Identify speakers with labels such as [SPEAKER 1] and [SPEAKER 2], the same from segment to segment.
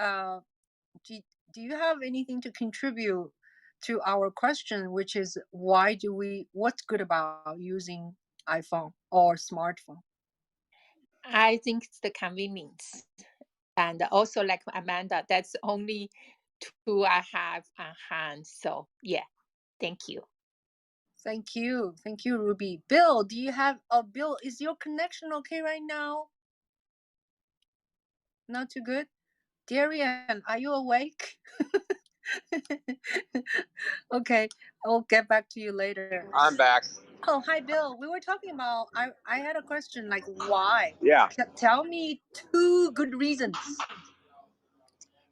[SPEAKER 1] uh, do, do you have anything to contribute to our question, which is what's good about using iPhone or smartphone?
[SPEAKER 2] I think it's the convenience. And also, like Amanda, that's only two I have on hand. So, yeah, thank you.
[SPEAKER 1] Thank you. Thank you, Ruby. Bill, do you have, Bill, is your connection okay right now? Not too good? Darian, are you awake? Okay, I'll get back to you later.
[SPEAKER 3] I'm back.
[SPEAKER 1] Oh, hi, Bill. We were talking about, I had a question like, why?
[SPEAKER 3] Yeah,
[SPEAKER 1] Tell me two good reasons.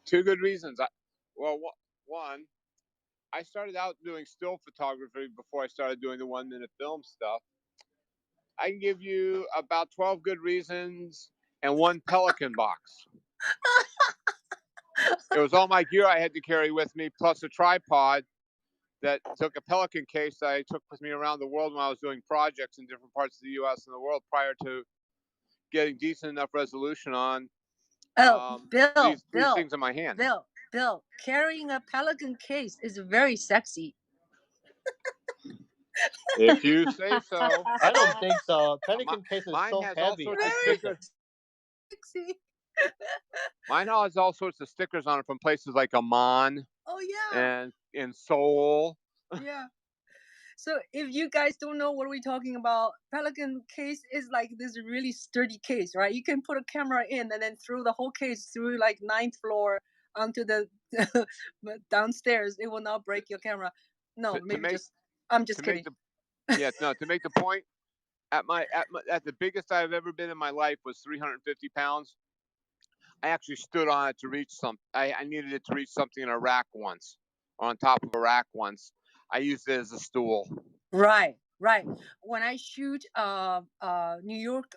[SPEAKER 3] two good reasons. One, I started out doing still photography before I started doing the 1 minute film stuff. I can give you about 12 good reasons and one Pelican box. It was all my gear I had to carry with me, plus a tripod that took a Pelican case that I took with me around the world when I was doing projects in different parts of the U.S. and the world prior to getting decent enough resolution on
[SPEAKER 1] Oh, Bill,
[SPEAKER 3] these things in my hand.
[SPEAKER 1] Bill, carrying a Pelican case is very sexy.
[SPEAKER 3] If you say so.
[SPEAKER 4] I don't think so.
[SPEAKER 3] My,
[SPEAKER 4] Pelican case is
[SPEAKER 3] mine
[SPEAKER 4] so
[SPEAKER 3] has all
[SPEAKER 4] heavy.
[SPEAKER 3] sorts
[SPEAKER 4] I
[SPEAKER 3] of
[SPEAKER 4] hate
[SPEAKER 1] Very
[SPEAKER 4] it.
[SPEAKER 3] stickers.
[SPEAKER 1] sexy.
[SPEAKER 3] Mine has all sorts of stickers on it from places like Amman
[SPEAKER 1] Oh, yeah.
[SPEAKER 3] and in Seoul.
[SPEAKER 1] Yeah. So if you guys don't know what we're talking about, Pelican case is like this really sturdy case, right? You can put a camera in and then throw the whole case through like 9th floor onto the downstairs. It will not break your camera. No,
[SPEAKER 3] To
[SPEAKER 1] maybe
[SPEAKER 3] make
[SPEAKER 1] just I'm just
[SPEAKER 3] to make
[SPEAKER 1] kidding.
[SPEAKER 3] to make the point, at the biggest I've ever been in my life was 350 pounds. I actually stood on it to reach something. I needed it to reach something in a rack once, or on top of a rack once. I used it as a stool.
[SPEAKER 1] Right, right. When I shoot New York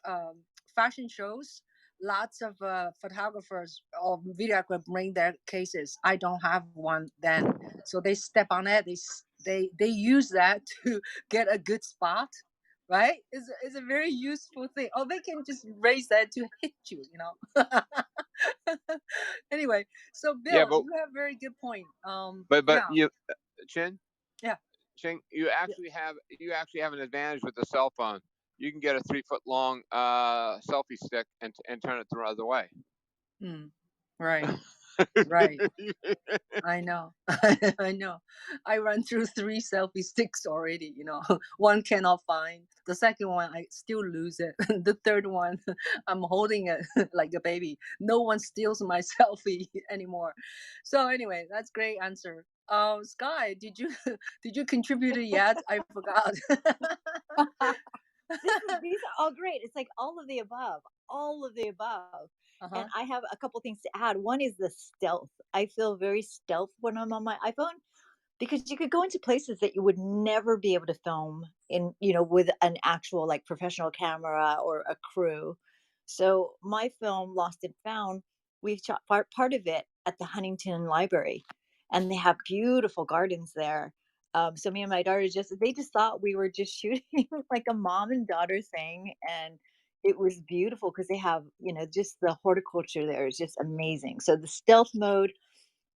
[SPEAKER 1] fashion shows, lots of photographers or videographers bring their cases. I don't have one then, so they step on it. They use that to get a good spot. Right? It's a very useful thing. Or they can just raise that to hit you. You know. Anyway, so
[SPEAKER 3] Yeah,
[SPEAKER 1] Bill, you have a very good point.
[SPEAKER 3] but
[SPEAKER 1] Yeah,
[SPEAKER 3] you, Chin,
[SPEAKER 1] yeah.
[SPEAKER 3] Ching, you actually have an advantage with the cell phone. You can get a 3 foot long selfie stick and turn it the other way.
[SPEAKER 1] Mm, right. Right. I know. I know. I run through 3 selfie sticks already, you know. One cannot find. The second one, I still lose it. The third one, I'm holding it like a baby. No one steals my selfie anymore. So anyway, that's great answer. Sky, did you contribute it yet? I forgot.
[SPEAKER 5] These are all great. It's like all of the above, all of the above. And
[SPEAKER 1] Uh-huh.
[SPEAKER 5] I have a couple things to add. One is the stealth. I feel very stealth when I'm on my iPhone because you could go into places that you would never be able to film in, with an actual like professional camera or a crew. So my film Lost and Found, we shot part of it at the Huntington Library, and they have beautiful gardens there. So me and my daughter they just thought we were just shooting like a mom and daughter thing, and it was beautiful because they have, just the horticulture there is just amazing. So the stealth mode.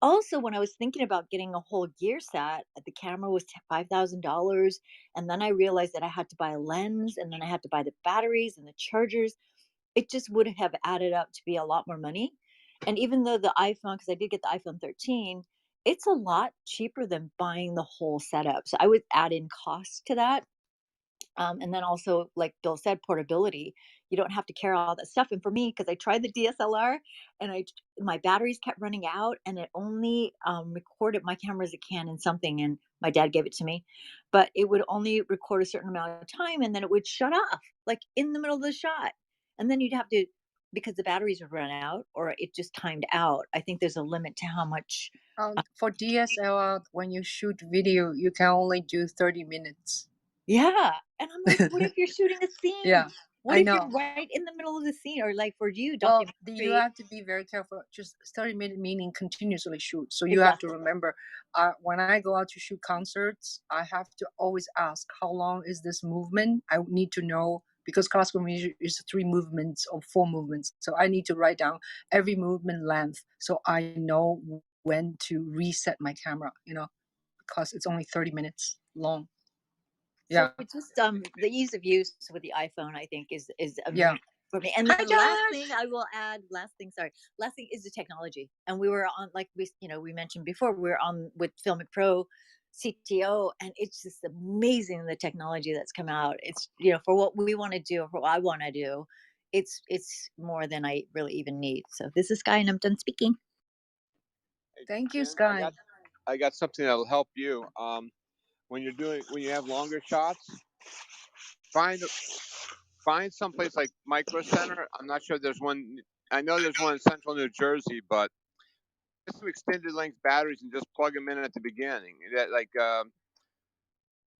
[SPEAKER 5] Also, when I was thinking about getting a whole gear set, the camera was $5,000, and then I realized that I had to buy a lens, and then I had to buy the batteries and the chargers. It just would have added up to be a lot more money. And even though the iPhone, because I did get the iPhone 13, it's a lot cheaper than buying the whole setup. So I would add in costs to that. And then also, like Bill said, portability. You don't have to carry all that stuff. And for me, because I tried the DSLR and my batteries kept running out, and it only recorded. My camera's a Canon something, and my dad gave it to me, but it would only record a certain amount of time, and then it would shut off, like in the middle of the shot, and then you'd have to, because the batteries would run out, or it just timed out. I think there's a limit to how much.
[SPEAKER 1] For DSLR, when you shoot video, you can only do 30 minutes.
[SPEAKER 5] Yeah. And I'm like, what if you're shooting a scene?
[SPEAKER 1] Yeah,
[SPEAKER 5] What
[SPEAKER 1] I
[SPEAKER 5] if
[SPEAKER 1] know.
[SPEAKER 5] you're right in the middle of the scene, or like for you,
[SPEAKER 1] Well, you
[SPEAKER 5] documentary?
[SPEAKER 1] have to be very careful. Just 30-minute meaning continuously shoot. So you have to remember, when I go out to shoot concerts, I have to always ask, how long is this movement? I need to know because classical music is 3 movements or 4 movements. So I need to write down every movement length so I know when to reset my camera, because it's only 30 minutes long. Yeah.
[SPEAKER 5] So it's just the ease of use with the iPhone, I think, is
[SPEAKER 1] Yeah.
[SPEAKER 5] amazing for me. And
[SPEAKER 1] Hi,
[SPEAKER 5] the last thing
[SPEAKER 1] Josh.
[SPEAKER 5] I will add, last thing is the technology. And we were on, like we mentioned before, we were on with Filmic Pro CTO, and it's just amazing the technology that's come out. It's for what we want to do, for what I want to do, it's more than I really even need. So this is Sky, and I'm done speaking.
[SPEAKER 3] Hey,
[SPEAKER 1] Thank you,
[SPEAKER 3] Jen,
[SPEAKER 1] Sky.
[SPEAKER 3] I got something that'll help you. When you have longer shots, find find someplace like Micro Center. I'm not sure there's one. I know there's one in Central New Jersey, but just some extended length batteries and just plug them in at the beginning. That like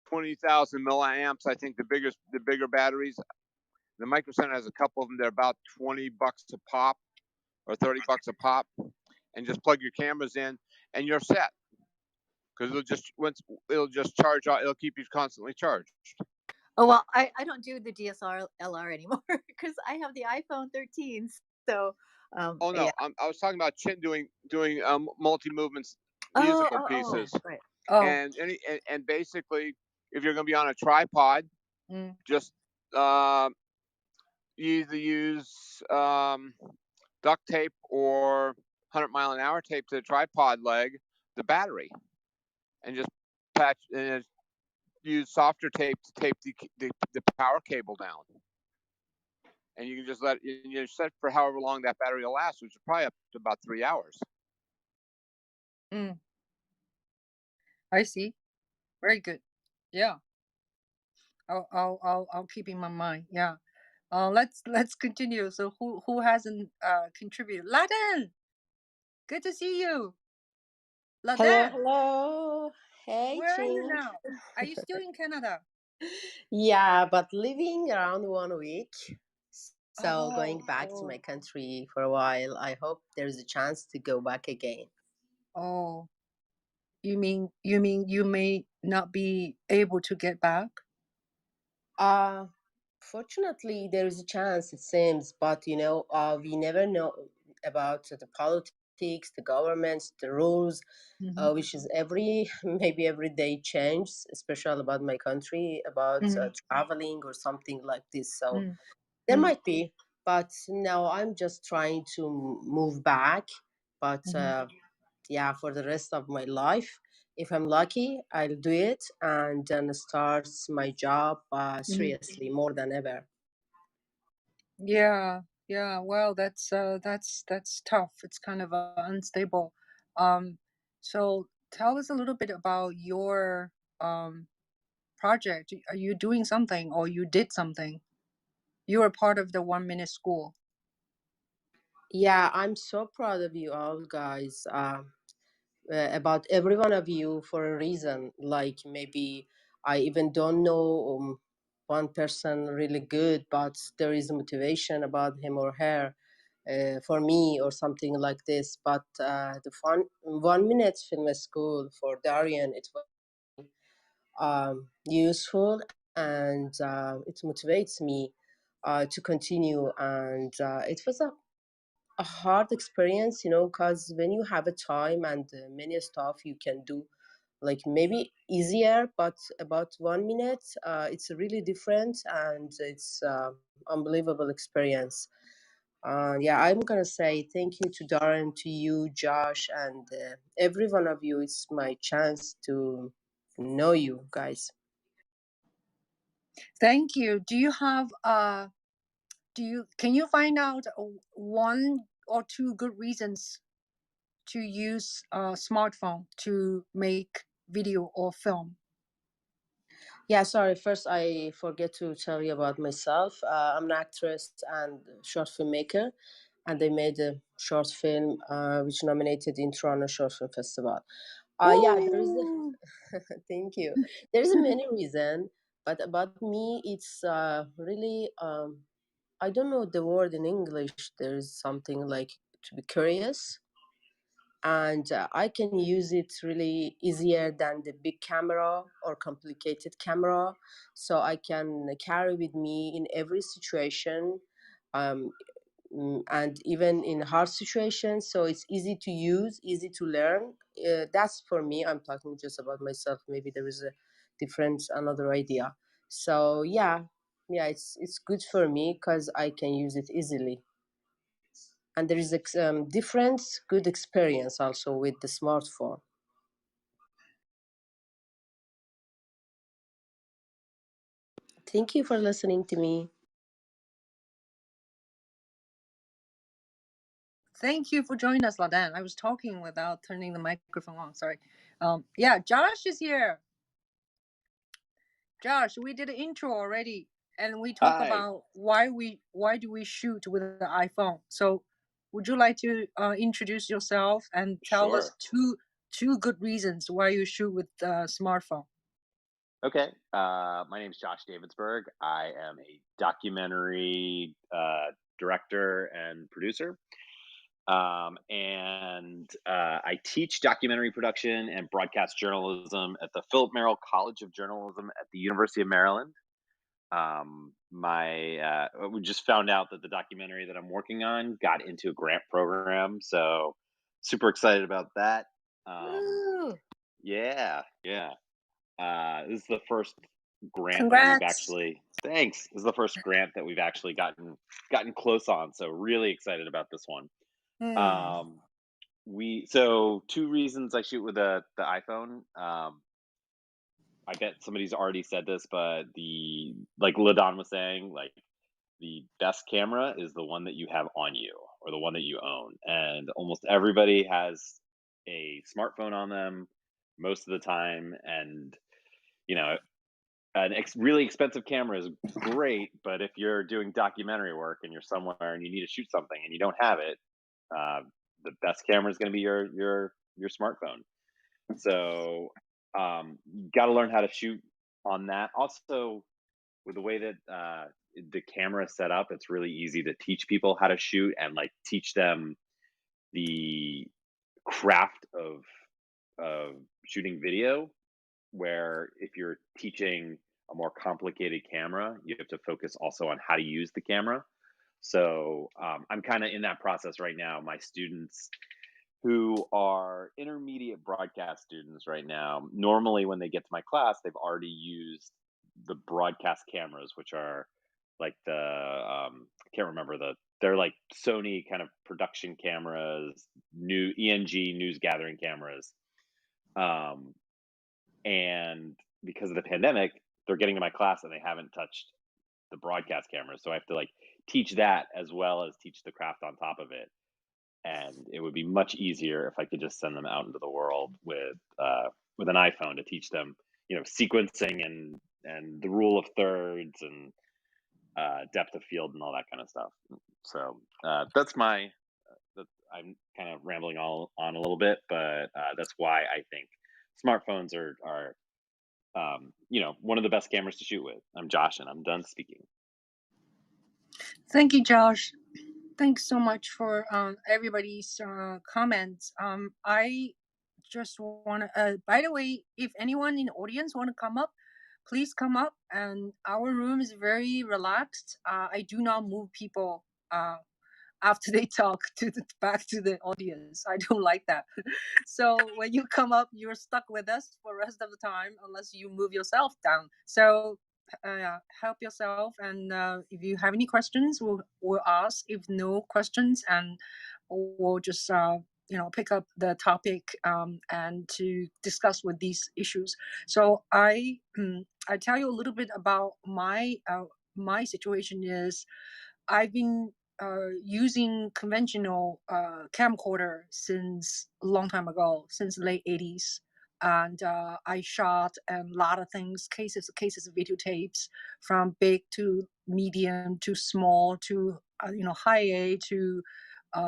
[SPEAKER 3] 20,000 milliamps. I think the bigger batteries. The Micro Center has a couple of them. They're about $20 a pop or $30 a pop, and just plug your cameras in, and you're set. Because it'll just charge. It'll keep you constantly charged.
[SPEAKER 5] Oh well, I don't do the DSLR anymore because I have the iPhone 13. So
[SPEAKER 3] Oh
[SPEAKER 5] yeah.
[SPEAKER 3] no, I was talking about Chin doing multi movements musical
[SPEAKER 5] Oh,
[SPEAKER 3] pieces,
[SPEAKER 5] right.
[SPEAKER 1] Oh.
[SPEAKER 3] and basically, if you're going to be on a tripod, just uh, you either use duct tape or 100-mile-an-hour tape to the tripod leg, the battery, and just patch and use softer tape to tape the power cable down. And you can just you're set for however long that battery will last, which is probably up to about 3 hours.
[SPEAKER 1] I see. Very good. Yeah. I'll keep in my mind. Yeah. Let's continue. So who hasn't contributed? Laden, good to see you.
[SPEAKER 4] Hello,
[SPEAKER 1] Laden,
[SPEAKER 4] hello. Hey,
[SPEAKER 1] where are you
[SPEAKER 4] Ching.
[SPEAKER 1] now? Are you still in Canada?
[SPEAKER 4] Yeah, but living around 1 week. So going
[SPEAKER 1] Oh,
[SPEAKER 4] back to my country for a while. I hope there's a chance to go back again.
[SPEAKER 1] oh. You may not be able to get back?
[SPEAKER 4] Uh Fortunately there is a chance it seems, but we never know about the politics, the governments, the rules, which is maybe every day changes, especially about my country, about traveling or something like this. So there might be, but no, I'm just trying to move back. But yeah, for the rest of my life, if I'm lucky, I'll do it and then start my job seriously more than ever.
[SPEAKER 1] Yeah, yeah. Well, that's tough. It's kind of unstable. Um, so tell us a little bit about your project. Are you doing something or you did something? You were part of the 1 minute school.
[SPEAKER 4] Yeah, I'm so proud of you all, guys. About every one of you for a reason. Like maybe I even don't know one person really good, but there is motivation about him or her for me or something like this. But the 1 minute film school for Darian, it was useful, and it motivates me to continue. And it was a hard experience, because when you have a time and many stuff you can do, like maybe easier, but about 1 minute, it's really different, and it's unbelievable experience. Yeah, I'm gonna say thank you to Darren, to you, Josh, and every one of you. It's my chance to know you guys.
[SPEAKER 1] Thank you. Do you have can you find out one or two good reasons to use a smartphone to make video or film?
[SPEAKER 4] Yeah, sorry. First, I forget to tell you about myself. I'm an actress and short filmmaker, and I made a short film which nominated in Toronto Short Film Festival. Yeah, there is. Thank you. There's a many reason, but about me, it's really I don't know the word in English. There's something like to be curious, and I can use it really easier than the big camera or complicated camera. So I can carry with me in every situation, um, and even in hard situations. So it's easy to use, easy to learn. That's for me. I'm talking just about myself. Maybe there is a different another idea. So yeah, it's good for me because I can use it easily. And there is different good experience also with the smartphone. Thank you for listening to me.
[SPEAKER 1] Thank you for joining us, Ladan. I was talking without turning the microphone on. Sorry. Yeah, Josh is here. Josh, we did an intro already, and we talk
[SPEAKER 6] Hi.
[SPEAKER 1] about why do we shoot with the iPhone. So, would you like to introduce yourself and tell us
[SPEAKER 6] Sure.
[SPEAKER 1] two good reasons why you shoot with the smartphone?
[SPEAKER 6] Okay. My name's Josh Davidsburg. I am a documentary director and producer. And I teach documentary production and broadcast journalism at the Philip Merrill College of Journalism at the University of Maryland. We just found out that the documentary that I'm working on got into a grant program, so super excited about that. Yeah. This is the first grant that we've
[SPEAKER 1] Congrats.
[SPEAKER 6] actually. Thanks. This is the first grant that we've actually gotten close on. So really excited about this one. So two reasons I shoot with the iPhone. I bet somebody's already said this, but like LaDon was saying, like the best camera is the one that you have on you or the one that you own, and almost everybody has a smartphone on them most of the time, and you know an really expensive camera is great, but if you're doing documentary work and you're somewhere and you need to shoot something and you don't have it, the best camera is going to be your smartphone. So you got to learn how to shoot on that. Also, with the way that the camera is set up, it's really easy to teach people how to shoot and like teach them the craft of shooting video, where if you're teaching a more complicated camera, you have to focus also on how to use the camera. So I'm kind of in that process right now. My students who are intermediate broadcast students right now, normally when they get to my class, they've already used the broadcast cameras, which are like I can't remember they're like Sony kind of production cameras, new ENG news gathering cameras. And because of the pandemic, they're getting to my class and they haven't touched the broadcast cameras. So I have to like teach that as well as teach the craft on top of it. And it would be much easier if I could just send them out into the world with an iPhone to teach them, sequencing and the rule of thirds and depth of field and all that kind of stuff. So that's I'm kind of rambling on a little bit, but that's why I think smartphones are one of the best cameras to shoot with. I'm Josh, and I'm done speaking.
[SPEAKER 1] Thank you, Josh. Thanks so much for everybody's comments. I just want to, by the way, if anyone in the audience want to come up, please come up. And our room is very relaxed. I do not move people after they talk back to the audience. I don't like that. So when you come up, you're stuck with us for the rest of the time unless you move yourself down. So help yourself, and if you have any questions, we'll ask. If no questions, and we'll just pick up the topic and to discuss with these issues. So I tell you a little bit about my situation. Is I've been using conventional camcorder since a long time ago, since late 80s. And I shot a lot of things, cases of videotapes, from big to medium to small to high A to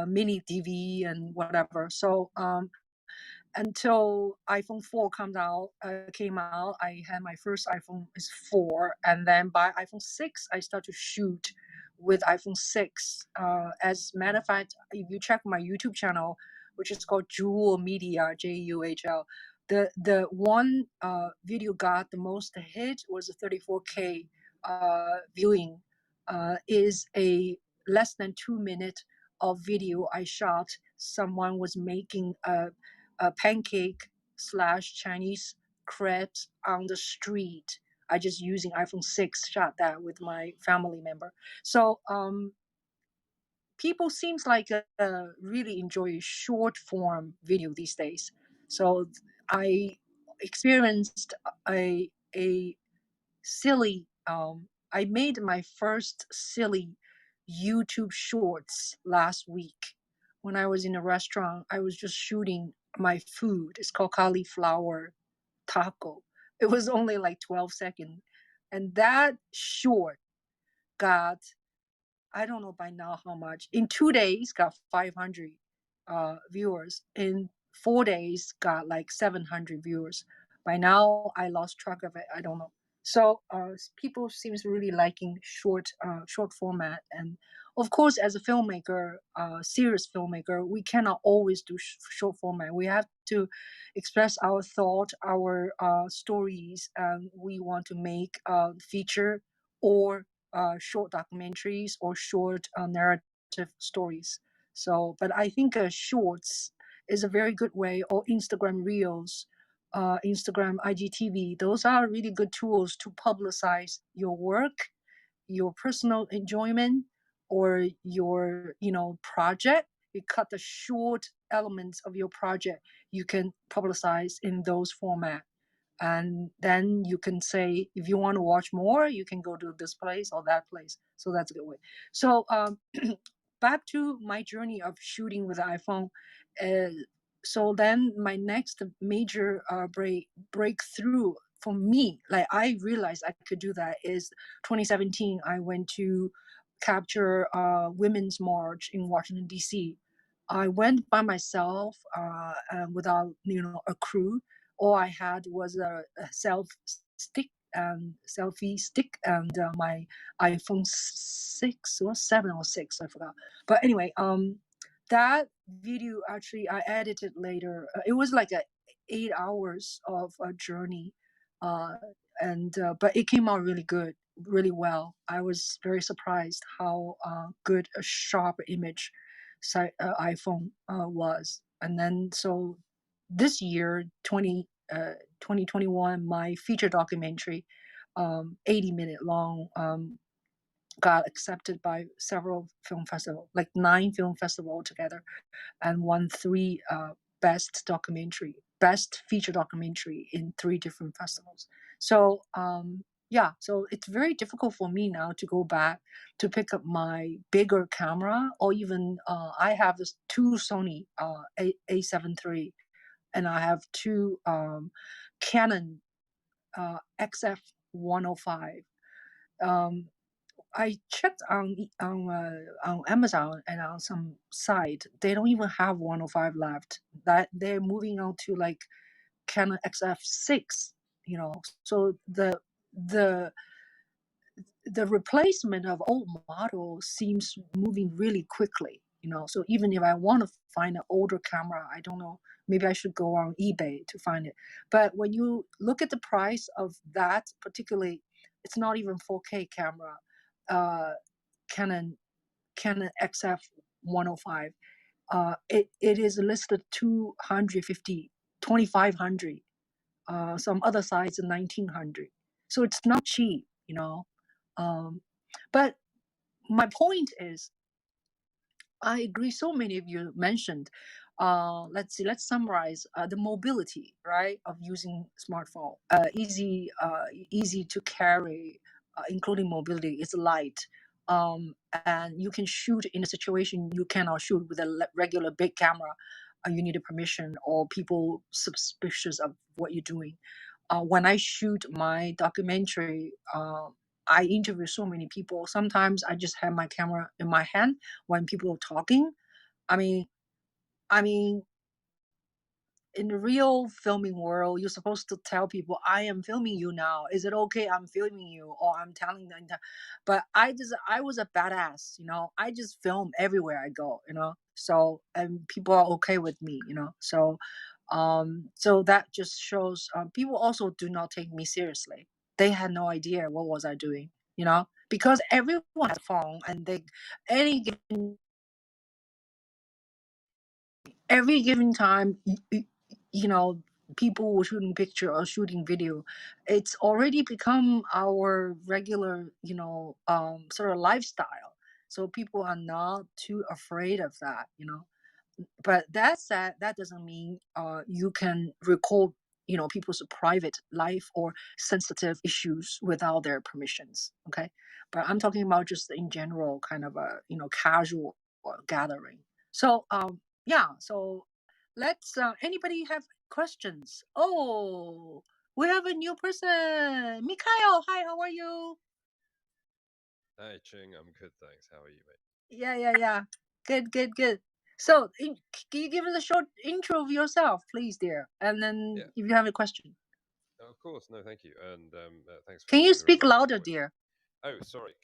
[SPEAKER 1] mini DV and whatever. So until iPhone 4 came out, I had my first iPhone is 4, and then by iPhone 6, I start to shoot with iPhone 6. As a matter of fact, if you check my YouTube channel, which is called Jewel Media, JUHL. The one video got the most hit was a 34K viewing. Is a less than 2 minute of video I shot. Someone was making a pancake slash Chinese crepes on the street. I just using iPhone 6 shot that with my family member. So people seems like really enjoy short form video these days. So I experienced a silly I made my first silly YouTube shorts last week. When I was in a restaurant, I was just shooting my food. It's called cauliflower taco. It was only like 12 seconds. And that short got, I don't know by now how much. In 2 days, got 500 viewers. In 4 days, got like 700 viewers. By now, I lost track of it. I don't know. So people seems really liking short format. And of course, as a filmmaker, serious filmmaker, we cannot always do short format. We have to express our thought, our stories, and we want to make feature or short documentaries or short narrative stories. So, but I think shorts is a very good way, or Instagram Reels, Instagram IGTV. Those are really good tools to publicize your work, your personal enjoyment, or your project. You cut the short elements of your project. You can publicize in those formats, and then you can say if you want to watch more, you can go to this place or that place. So that's a good way. So back to my journey of shooting with the iPhone. uh, so then my next major breakthrough for me, like I realized I could do that, is 2017. I went to capture women's march in Washington DC. I went by myself without a crew. All I had was a selfie stick and my iPhone 6 or 7 or 6, I forgot. But anyway, that video actually I edited later. It was like 8 hours of a journey, uh, and but it came out really good, really well. I was very surprised how good a sharp image iPhone was. And then so this year, 2021, my feature documentary, 80-minute long, got accepted by several film festivals, like 9 film festivals altogether, and won 3 best feature documentary in 3 different festivals. So yeah, so it's very difficult for me now to go back to pick up my bigger camera, or even I have this 2 Sony A7 III, and I have 2 Canon XF 105. I checked on Amazon and on some site. They don't even have 105 left. That they're moving on to like Canon XF6. So the the replacement of old models seems moving really quickly. So even if I want to find an older camera, I don't know, maybe I should go on eBay to find it. But when you look at the price of that, particularly, it's not even 4K camera, uh, Canon XF 105. It is listed 250, 2500. Some other sites are 1900. So it's not cheap. But my point is, I agree. So many of you mentioned. Let's see. Let's summarize the mobility, right, of using smartphone. Easy to carry, including mobility. It's light, and you can shoot in a situation you cannot shoot with a regular big camera. You need a permission or people suspicious of what you're doing. When I shoot my documentary, I interview so many people. Sometimes I just have my camera in my hand when people are talking. I mean, I mean, in the real filming world, you're supposed to tell people, I am filming you now. Is it okay? I'm filming you, or I'm telling them. But I was a badass, I just film everywhere I go, So, and people are okay with me, So that just shows people also do not take me seriously. They had no idea what was I doing, because everyone has a phone, and any given every given time, people were shooting picture or shooting video. It's already become our regular, sort of lifestyle. So people are not too afraid of that. But that said, that doesn't mean you can record people's private life or sensitive issues without their permissions. Okay, but I'm talking about just in general, kind of a casual gathering. So yeah, so let's anybody have questions? Oh, we have a new person, Mikhail. Hi, how are you?
[SPEAKER 7] Hi, Ching. I'm good, thanks. How are you, mate?
[SPEAKER 1] Yeah. Good. So, can you give us a short intro of yourself, please, dear? And then,
[SPEAKER 7] Yeah.
[SPEAKER 1] if you have a question,
[SPEAKER 7] Of course. No, thank you. And thanks for
[SPEAKER 1] can you
[SPEAKER 7] hosting the room.
[SPEAKER 1] speak louder, dear?
[SPEAKER 7] Oh, sorry.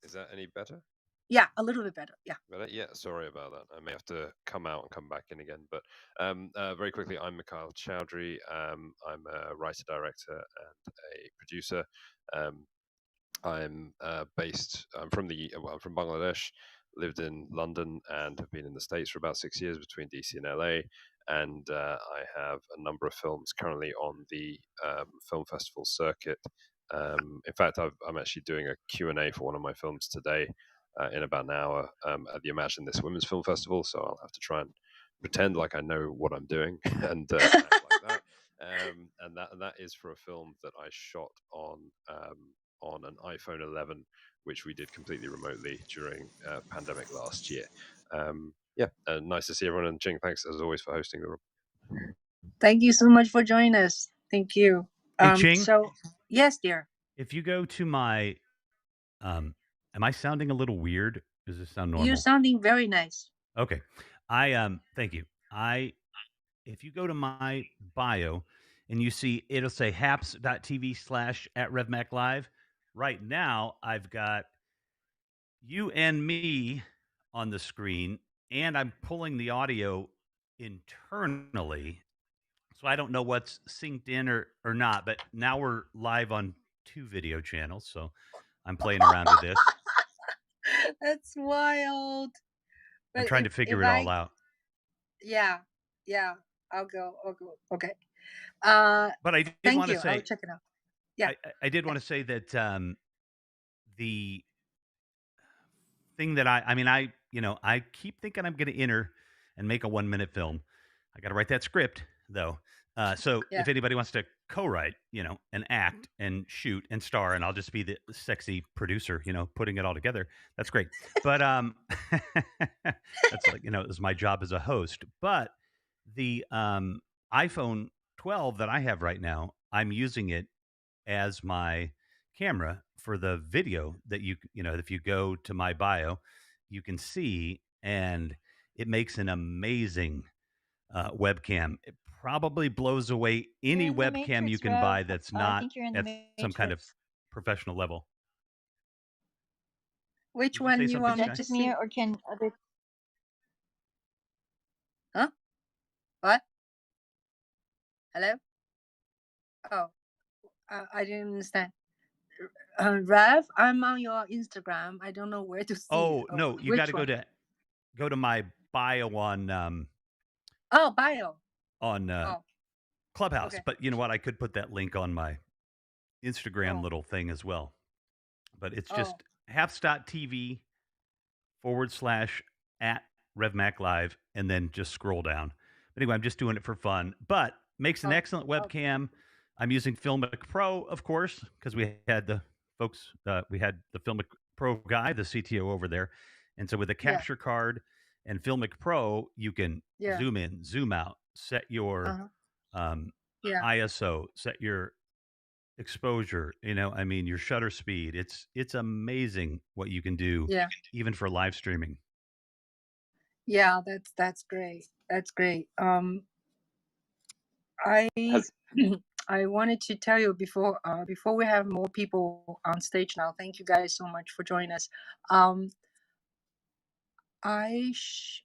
[SPEAKER 7] Is that any better?
[SPEAKER 1] Yeah, a little bit better. Yeah.
[SPEAKER 7] Better? Yeah, sorry about that. I may have to come out and come back in again. But very quickly, I'm Mikhail Chowdhury. I'm a writer, director, and a producer. I'm I'm from Bangladesh, lived in London, and have been in the States for about 6 years between DC and LA. And I have a number of films currently on the film festival circuit. In fact, I'm actually doing a Q&A for one of my films today in about an hour at the Imagine This Women's Film Festival. So I'll have to try and pretend like I know what I'm doing and act like that. And that is for a film that I shot on an iPhone 11, which we did completely remotely during pandemic last year. Nice to see everyone. And Ching, thanks as always for hosting the room.
[SPEAKER 1] Thank you so much for joining us. Thank you.
[SPEAKER 8] Hey, Ching?
[SPEAKER 1] So, yes, dear.
[SPEAKER 8] If you go to my, am I sounding a little weird? Does this sound normal?
[SPEAKER 1] You're sounding very nice.
[SPEAKER 8] Okay. Thank you. If you go to my bio and you see, it'll say haps.tv/@RevMacLive. Right now, I've got you and me on the screen, and I'm pulling the audio internally. So I don't know what's synced in or not, but now we're live on 2 video channels. So I'm playing around with this.
[SPEAKER 1] That's wild.
[SPEAKER 8] I'm
[SPEAKER 1] But
[SPEAKER 8] trying to figure it all out.
[SPEAKER 1] Yeah. I'll go. Okay.
[SPEAKER 8] But I did
[SPEAKER 1] Thank
[SPEAKER 8] want to
[SPEAKER 1] you.
[SPEAKER 8] say,
[SPEAKER 1] I'll check it out. Yeah.
[SPEAKER 8] I did want to say that the thing that I keep thinking I'm going to enter and make a 1-minute film. I got to write that script though. So
[SPEAKER 1] Yeah.
[SPEAKER 8] if anybody wants to co-write, and act and shoot and star, and I'll just be the sexy producer, putting it all together. That's great. But that's like, it's my job as a host. But the iPhone 12 that I have right now, I'm using it as my camera for the video that if you go to my bio, you can see, and it makes an amazing webcam. It probably blows away any
[SPEAKER 5] You're in the
[SPEAKER 8] webcam
[SPEAKER 5] Matrix,
[SPEAKER 8] you can
[SPEAKER 5] Rev.
[SPEAKER 8] buy that's
[SPEAKER 5] I
[SPEAKER 8] not
[SPEAKER 5] think you're in the
[SPEAKER 8] at
[SPEAKER 5] Matrix.
[SPEAKER 8] some kind of professional level.
[SPEAKER 1] Which
[SPEAKER 8] Did you
[SPEAKER 1] one
[SPEAKER 8] say
[SPEAKER 1] you
[SPEAKER 8] something,
[SPEAKER 1] want me
[SPEAKER 8] Sky?
[SPEAKER 1] to
[SPEAKER 5] Just
[SPEAKER 1] see?
[SPEAKER 5] me, or can other?
[SPEAKER 1] Huh? What? Hello? Oh, I didn't understand. Rev, I'm on your Instagram. I don't know where to see
[SPEAKER 8] Oh
[SPEAKER 1] it.
[SPEAKER 8] no, you got to go to my bio on
[SPEAKER 1] bio.
[SPEAKER 8] Clubhouse.
[SPEAKER 1] Okay.
[SPEAKER 8] But you know what? I could put that link on my Instagram
[SPEAKER 1] Oh.
[SPEAKER 8] little thing as well. But it's
[SPEAKER 1] Oh.
[SPEAKER 8] just haps.tv/@RevMacLive, and then just scroll down. But anyway, I'm just doing it for fun. But makes an excellent webcam. I'm using Filmic Pro, of course, because we had the Filmic Pro guy, the CTO over there. And so with a capture card and Filmic Pro, you can zoom in, zoom out, set your ISO, set your exposure, your shutter speed. It's amazing what you can do, even for live streaming.
[SPEAKER 1] Yeah, that's great. That's great. I
[SPEAKER 6] Has
[SPEAKER 1] I wanted to tell you before we have more people on stage now. Thank you guys so much for joining us. Um,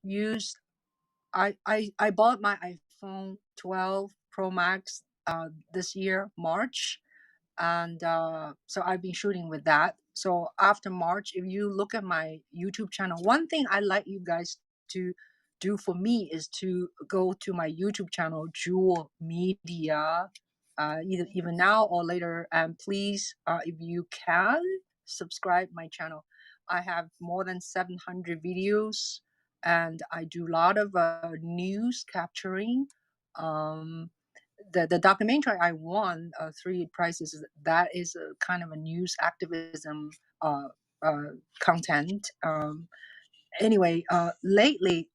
[SPEAKER 1] used I bought my iPhone 12 Pro Max this year March, and so I've been shooting with that. So after March, if you look at my YouTube channel, one thing I like you guys to do for me is to go to my YouTube channel, Jewel Media, either even now or later, and please, if you can, subscribe my channel. I have more than 700 videos, and I do a lot of news capturing. Um, the documentary I won 3 prizes. That is a kind of a news activism uh, content. Anyway, lately,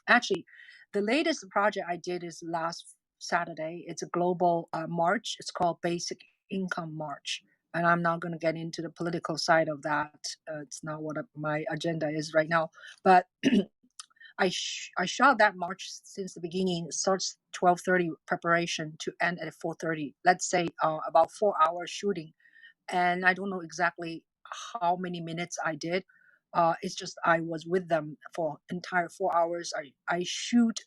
[SPEAKER 1] actually, the latest project I did is last Saturday. It's a global march. It's called Basic Income March. And I'm not going to get into the political side of that. It's not what my agenda is right now. But I shot that march since the beginning. It starts 12:30 preparation to end at 4:30. Let's say about 4 hours shooting, and I don't know exactly how many minutes I did. It's just I was with them for entire 4 hours. I shoot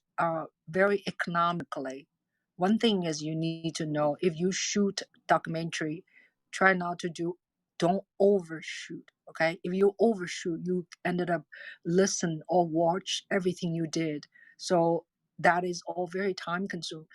[SPEAKER 1] very economically. One thing is you need to know if you shoot documentary, try not to don't overshoot. Okay, if you overshoot, you ended up listen or watch everything you did. So that is all very time consuming.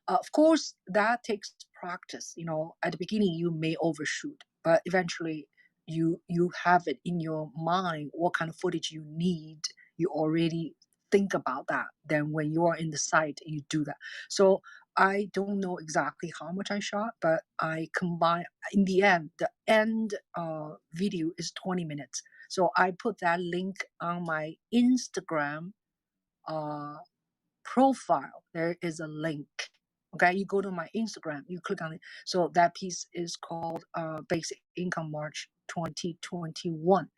[SPEAKER 1] Of course, that takes practice. You know, at the beginning you may overshoot, but eventually you have it in your mind what kind of footage you need. You already think about that. Then when you are in the site, you do that. So I don't know exactly how much I shot, but I combine in the end. The end video is 20 minutes. So I put that link on my Instagram uh, profile. There is a link. Okay, you go to my Instagram, you click on it. So that piece is called Basic Income March 2021.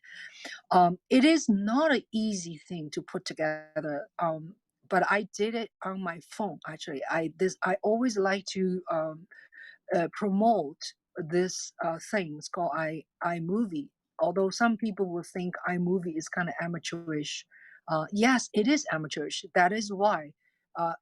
[SPEAKER 1] It is not an easy thing to put together. But I did it on my phone. Actually, I always like to promote this thing. It's called iMovie. Although some people will think iMovie is kind of amateurish. Yes, it is amateurish. That is why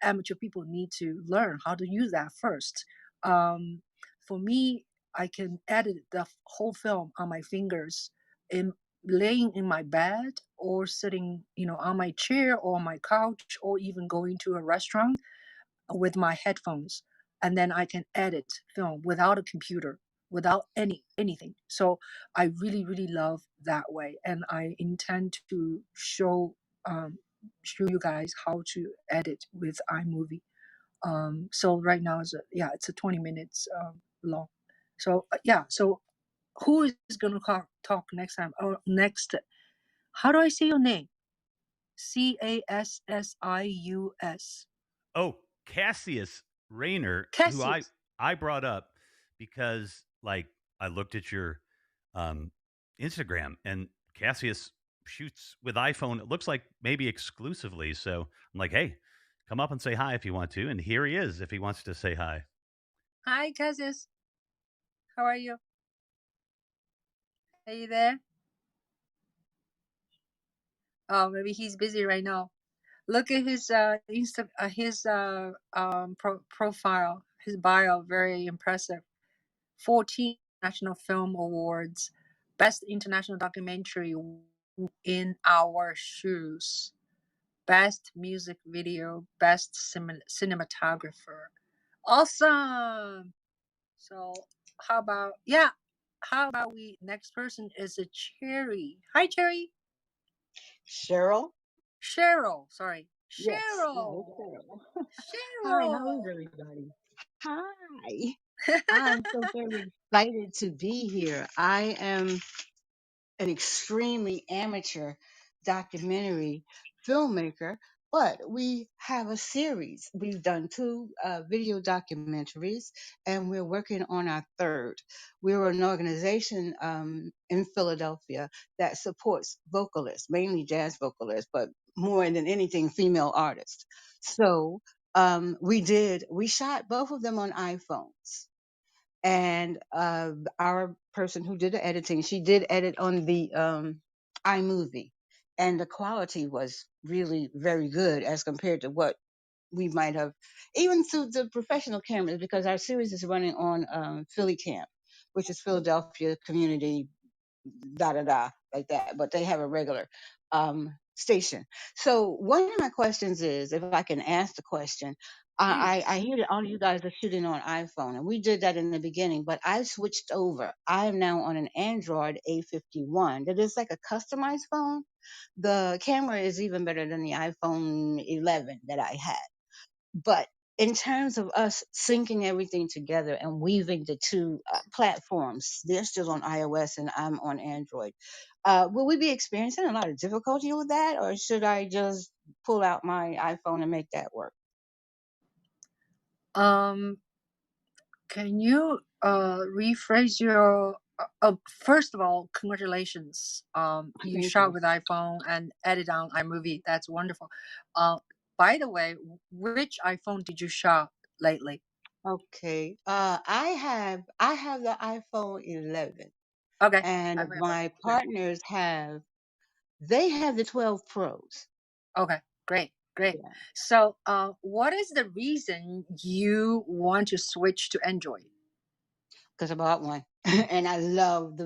[SPEAKER 1] amateur people need to learn how to use that first. For me, I can edit the whole film on my fingers in laying in my bed or sitting, on my chair or my couch or even going to a restaurant with my headphones, and then I can edit film without a computer, without anything. So I really really love that way, and I intend to show you guys how to edit with iMovie. So right now it's a 20 minutes long. So yeah, so who is going to talk next time? Oh, next, how do I say your name? Cassius.
[SPEAKER 8] Oh, Cassius Rayner, who I
[SPEAKER 1] Cassius.
[SPEAKER 8] I brought up because like I looked at your um, Instagram and Cassius shoots with iPhone. It looks like maybe exclusively. So I'm like, hey, come up and say hi if you want to. And here he is if he wants to say hi.
[SPEAKER 1] Hi, Cassius. How are you? Are you there? Oh, maybe he's busy right now. Look at his profile, his bio, very impressive. 14 National Film Awards, Best International Documentary in Our Shoes, Best Music Video, Best Cinematographer. Awesome. So how about we next person is a Cherry. Hi, Cherry.
[SPEAKER 9] Cheryl?
[SPEAKER 1] Cheryl. Sorry.
[SPEAKER 9] Yes. Yeah,
[SPEAKER 1] Cheryl.
[SPEAKER 9] it's Cheryl. Hi, how
[SPEAKER 1] Cheryl.
[SPEAKER 9] is everybody? Hi. I'm so very excited to be here. I am an extremely amateur documentary filmmaker, but we have a series. We've done two video documentaries, and we're working on our third. We're an organization in Philadelphia that supports vocalists, mainly jazz vocalists, but more than anything, female artists. So We shot both of them on iPhones. And our person who did the editing, she did edit on the iMovie. And the quality was really very good as compared to what we might have, even through the professional cameras, because our series is running on Philly Camp, which is Philadelphia Community like that, but they have a regular station. So one of my questions is, if I can ask the question, I hear that all of you guys are shooting on iPhone, and we did that in the beginning, but I switched over. I am now on an Android A51 that is like a customized phone. The camera is even better than the iPhone 11 that I had. But in terms of us syncing everything together and weaving the two platforms, they're still on iOS and I'm on Android. Will we be experiencing a lot of difficulty with that, or should I just pull out my iPhone and make that work?
[SPEAKER 1] Can you rephrase your first of all, congratulations. You
[SPEAKER 9] Thank
[SPEAKER 1] shot
[SPEAKER 9] you.
[SPEAKER 1] with iPhone and edit on iMovie. That's wonderful. By the way, which iPhone did you shot lately?
[SPEAKER 9] Okay. I have the iPhone 11,
[SPEAKER 1] Okay, I
[SPEAKER 9] and
[SPEAKER 1] remember.
[SPEAKER 9] my
[SPEAKER 1] Great.
[SPEAKER 9] partners they have the 12 Pros.
[SPEAKER 1] Okay, great.
[SPEAKER 9] Yeah.
[SPEAKER 1] So, what is the reason you want to switch to Android?
[SPEAKER 9] Because I bought one and I love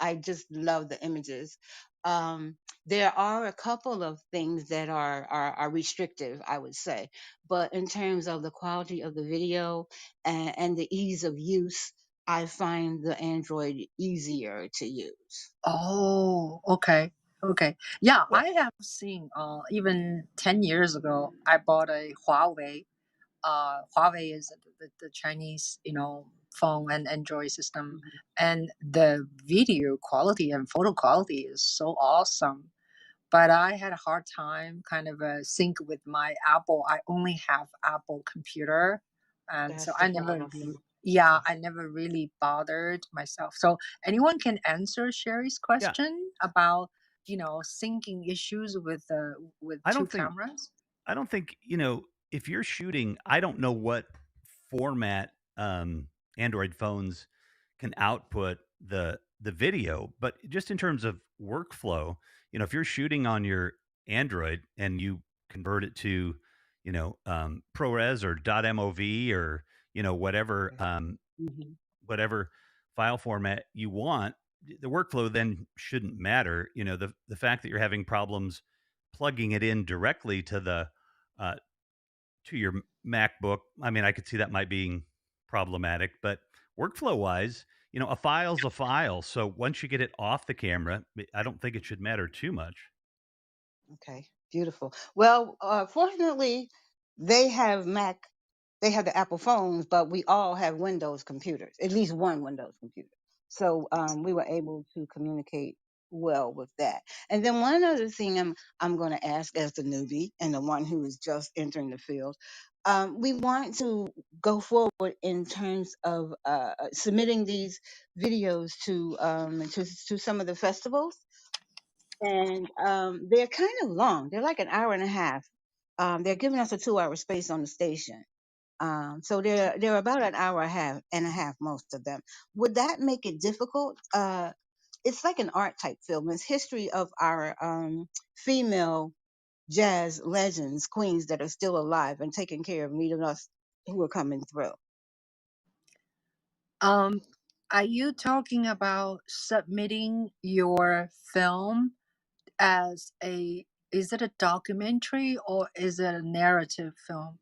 [SPEAKER 9] I just love the images. There are a couple of things that are restrictive, I would say, but in terms of the quality of the video and the ease of use, I find the Android easier to use.
[SPEAKER 1] Oh, okay. Yeah,
[SPEAKER 8] Well,
[SPEAKER 1] I have seen even 10 years ago, I bought a Huawei. Huawei is the Chinese, phone and Android system,
[SPEAKER 9] Mhm.
[SPEAKER 1] and the video quality and photo quality is so awesome. But I had a hard time kind of sync with my Apple. I only have Apple computer, and so
[SPEAKER 9] That's the
[SPEAKER 1] I never
[SPEAKER 9] problem.
[SPEAKER 1] I never really bothered myself. So anyone can answer Sherry's
[SPEAKER 8] yeah,
[SPEAKER 1] question about syncing issues with
[SPEAKER 8] I
[SPEAKER 1] two
[SPEAKER 8] don't think
[SPEAKER 1] cameras.
[SPEAKER 8] if you're shooting, I don't know what format Android phones can output the video, but just in terms of workflow, if you're shooting on your Android and you convert it to, ProRes or .mov or whatever
[SPEAKER 9] Mhm.
[SPEAKER 8] whatever file format you want, the workflow then shouldn't matter. The fact that you're having problems plugging it in directly uh, to your MacBook, I mean, I could see that might being problematic, but workflow wise, a file's a file. So once you get it off the camera, I don't think it should matter too much.
[SPEAKER 9] Okay, beautiful. Well, fortunately, they have they have the Apple phones, but we all have Windows computers, at least one Windows computer. So we were able to communicate well with that. And then one other thing I'm going to ask as the newbie and the one who is just entering the field, we want to go forward in terms of submitting these videos to some of the festivals, and they're kind of long. They're like an hour and a half. They're giving us a 2 hour space on the station. So they're about an hour and a half, most of them. Would that make it difficult? It's like an art type film. It's history of our female jazz legends, queens that are still alive and taking care of meeting us who are coming through.
[SPEAKER 1] Are you talking about submitting your film as is it a documentary or is it a narrative film?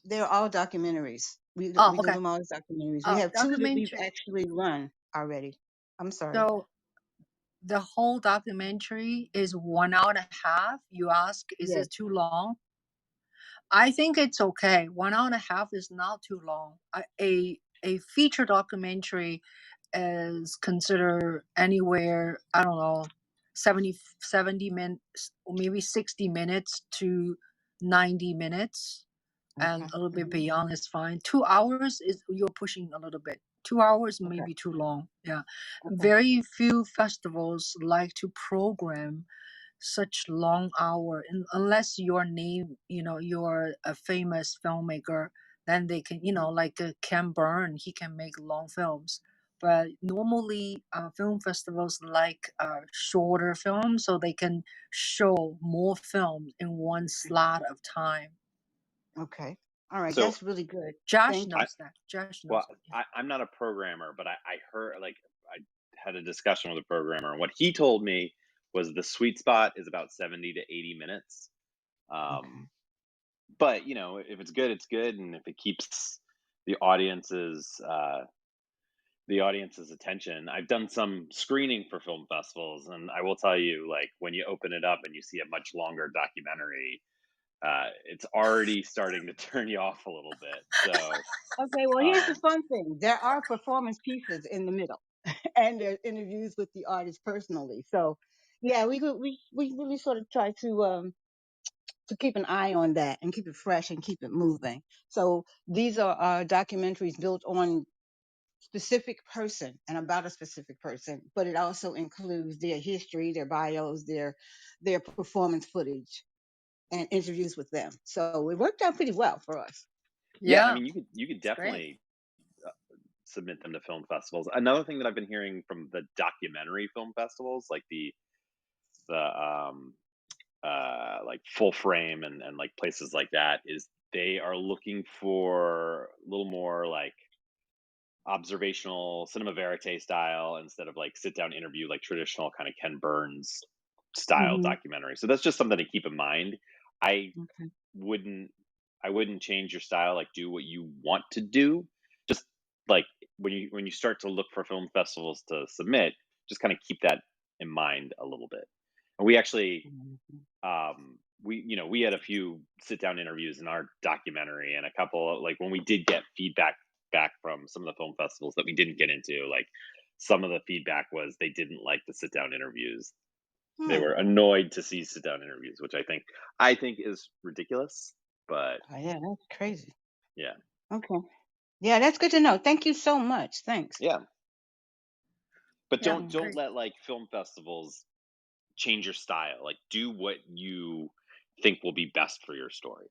[SPEAKER 9] They're all documentaries.
[SPEAKER 1] Oh,
[SPEAKER 9] We do
[SPEAKER 1] okay.
[SPEAKER 9] them all as documentaries. We have two that we've
[SPEAKER 1] Documentary.
[SPEAKER 9] actually run already. I'm sorry.
[SPEAKER 1] So the whole documentary is 1 hour and a half. You ask, is
[SPEAKER 9] Yes.
[SPEAKER 1] it too long? I think it's okay. 1 hour and a half is not too long. A feature documentary is considered anywhere, I don't know, 70 minutes, or maybe 60 minutes to 90 minutes. And
[SPEAKER 9] Okay.
[SPEAKER 1] a little bit
[SPEAKER 9] Mhm.
[SPEAKER 1] beyond is fine. 2 hours is you're pushing a little bit. 2 hours may
[SPEAKER 9] Okay.
[SPEAKER 1] be too long. Yeah.
[SPEAKER 9] Okay.
[SPEAKER 1] Very few festivals like to program such long hour, unless your name, you're a famous filmmaker, then they can, like Ken Burn, he can make long films. But normally, film festivals like shorter films, so they can show more films in one slot of time.
[SPEAKER 9] Okay. All right.
[SPEAKER 6] So
[SPEAKER 9] That's really good.
[SPEAKER 1] Josh
[SPEAKER 9] Thank you.
[SPEAKER 1] knows that. Josh knows
[SPEAKER 6] well,
[SPEAKER 1] that.
[SPEAKER 6] I'm not a programmer, but I heard, like, I had a discussion with a programmer, and what he told me was the sweet spot is about 70 to 80 minutes.
[SPEAKER 9] Okay.
[SPEAKER 6] But if it's good, it's good, and if it keeps the audience's attention. I've done some screening for film festivals, and I will tell you, like, when you open it up and you see a much longer documentary, it's already starting to turn you off a little bit. So
[SPEAKER 9] Okay. Well, here's the
[SPEAKER 6] um,
[SPEAKER 9] fun thing. There are performance pieces in the middle, and there's interviews with the artist personally. So, yeah, we really sort of try to keep an eye on that and keep it fresh and keep it moving. So these are documentaries built on specific person and about a specific person, but it also includes their history, their bios, their performance footage, and interviews with them. So it worked out pretty well for us.
[SPEAKER 6] yeah, I
[SPEAKER 1] Yeah,
[SPEAKER 6] mean, you could
[SPEAKER 1] it's great.
[SPEAKER 6] definitely submit them to film festivals. Another thing that I've been hearing from the documentary film festivals, like the like Full Frame and like places like that, is they are looking for a little more like observational cinema verite style instead of like sit down interview, like traditional kind of Ken Burns style
[SPEAKER 9] Mm-hmm.
[SPEAKER 6] documentary. So that's just something to keep in mind. I
[SPEAKER 9] Okay.
[SPEAKER 6] wouldn't I wouldn't change your style. Like, do what you want to do. Just like when you start to look for film festivals to submit, just kind of keep that in mind a little bit. And we actually we had a few sit down interviews in our documentary, and a couple, like, when we did get feedback back from some of the film festivals that we didn't get into, like, some of the feedback was they didn't like the sit down interviews. They were annoyed to see sit down interviews, which I think is ridiculous, but
[SPEAKER 9] Oh, yeah, that's crazy.
[SPEAKER 6] yeah.
[SPEAKER 9] Okay. Yeah, that's good to know. Thank you so much. Thanks.
[SPEAKER 6] Yeah. But
[SPEAKER 1] Yeah,
[SPEAKER 6] don't
[SPEAKER 1] great.
[SPEAKER 6] let like film festivals change your style. Like, do what you think will be best for your story.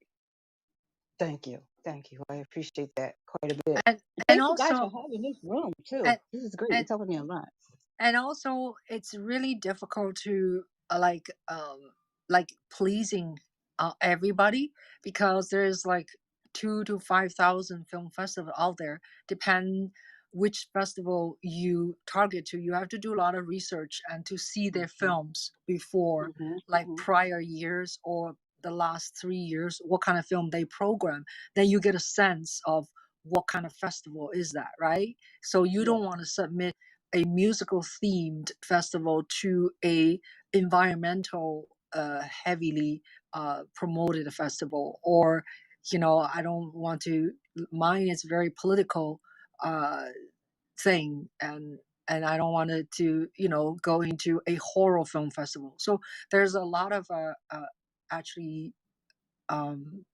[SPEAKER 9] Thank you. Thank you. I appreciate that quite a bit.
[SPEAKER 1] And
[SPEAKER 9] And
[SPEAKER 1] and
[SPEAKER 9] thank you guys
[SPEAKER 1] also
[SPEAKER 9] for having this room too.
[SPEAKER 1] and
[SPEAKER 9] This is great. It's
[SPEAKER 1] and
[SPEAKER 9] helping me a lot.
[SPEAKER 1] and also it's really difficult to like pleasing everybody, because there's like 2 to 5,000 film festival out there. Depend which festival you target to, you have to do a lot of research and to see their films before, like prior years or the last 3 years, what kind of film they program. Then you get a sense of what kind of festival is that, right? So you don't want to submit a musical themed festival to a environmental heavily promoted festival, or I don't want to, mine is very political uh thing, and I don't want it to go into a horror film festival. So there's a lot of actually um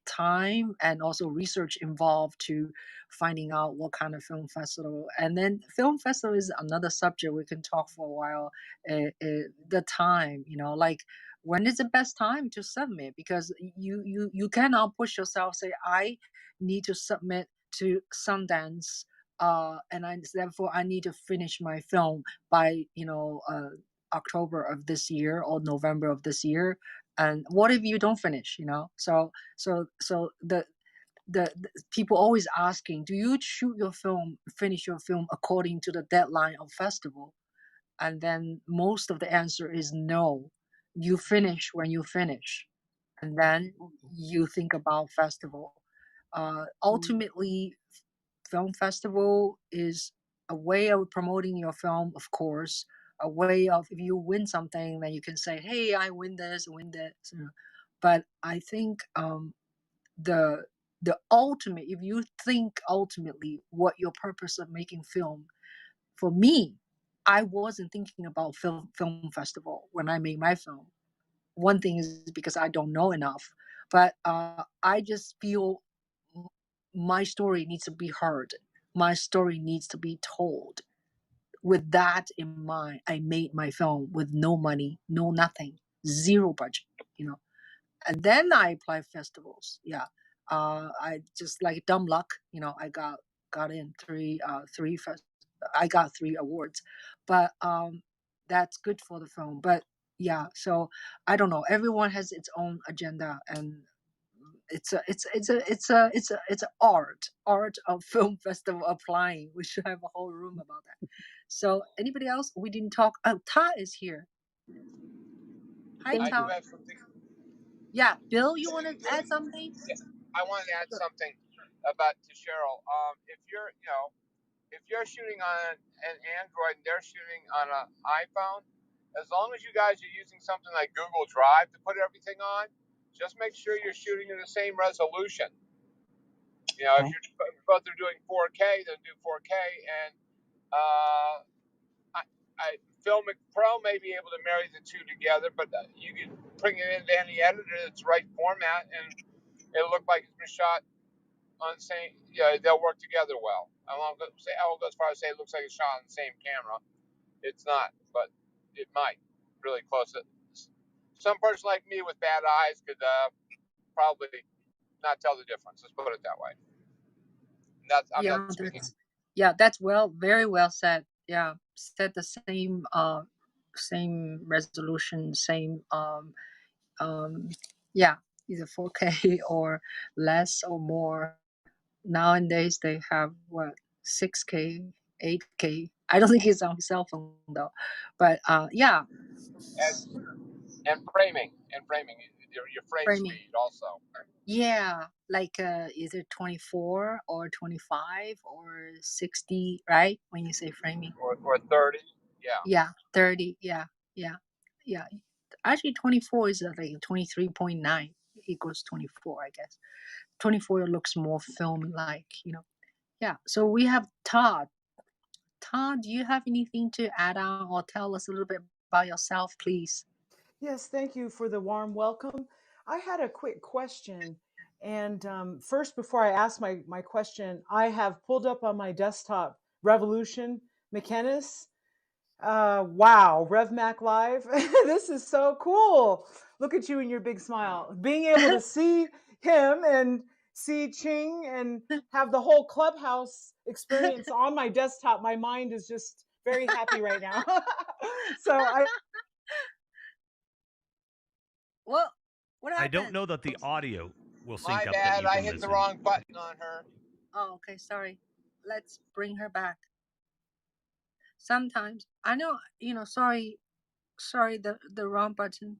[SPEAKER 1] time and also research involved to finding out what kind of film festival. And then film festival is another subject we can talk for a while. The time, like, when is the best time to submit? Because you cannot push yourself, say I need to submit to Sundance, and therefore I need to finish my film by October of this year or November of this year. And what if you don't finish? So the people always asking, do you shoot your film, finish your film according to the deadline of festival? And then most of the answer is no. You finish when you finish, and then you think about festival. Ultimately, film festival is a way of promoting your film, of course. A way of, if you win something, then you can say, "Hey, I win this, win that." But I think the ultimate, if you think ultimately what your purpose of making film, for me, I wasn't thinking about film festival when I made my film. One thing is because I don't know enough, but I just feel my story needs to be heard. My story needs to be told. With that in mind, I made my film with no money, no nothing. zero budget, and then I apply festivals. Yeah, I just like dumb luck, I got in I got 3 awards, but that's good for the film. But yeah, so I don't know. Everyone has its own agenda, and it's a art of film festival applying. We should have a whole room about that. So anybody else? We didn't talk. Oh, Ta is here. Hi,
[SPEAKER 3] I do
[SPEAKER 1] Ta.
[SPEAKER 3] have something.
[SPEAKER 1] Yeah, Bill, you want to add something?
[SPEAKER 3] I wanted to add something about to Cheryl. If you're shooting on an Android and they're shooting on an iPhone, as long as you guys are using something like Google Drive to put everything on, just make sure you're shooting in the same resolution. If you're both are doing 4K, then do 4K, and Filmic Pro may be able to marry the two together, but you can bring it into any editor that's right format, and it'll look like it's been shot on the same. They'll work together well. I won't go as far as say it looks like it's shot on the same camera. It's not, but it might really close it. Some person like me with bad eyes could probably not tell the difference. Let's put it that way. I'm not speaking.
[SPEAKER 1] That's very well said. Yeah, set the same resolution, same yeah, either 4K or less or more. Nowadays they have what, 6K, 8K. I don't think it's on cell phone though, but yeah.
[SPEAKER 3] And framing, your frame speed also.
[SPEAKER 1] Yeah, like is it 24 or 25 or 60, right? When you say framing.
[SPEAKER 3] Or 30, yeah.
[SPEAKER 1] Yeah, 30, yeah. Actually, 24 is like 23.9 equals 24, I guess. 24 looks more film-like, Yeah, so we have Todd. Todd, do you have anything to add on or tell us a little bit about yourself, please?
[SPEAKER 10] Yes, thank you for the warm welcome. I had a quick question. And first, before I ask my question, I have pulled up on my desktop Revolution McKennis. Wow, RevMac Live. This is so cool. Look at you and your big smile. Being able to see him and see Ching and have the whole Clubhouse experience on my desktop, my mind is just very happy right now. So
[SPEAKER 1] What happened?
[SPEAKER 8] I don't know that the audio will sync
[SPEAKER 3] My
[SPEAKER 8] up.
[SPEAKER 3] bad,
[SPEAKER 8] that
[SPEAKER 3] I hit the wrong button on her.
[SPEAKER 1] Oh, okay, sorry. Let's bring her back. Sometimes I know, sorry, the wrong button.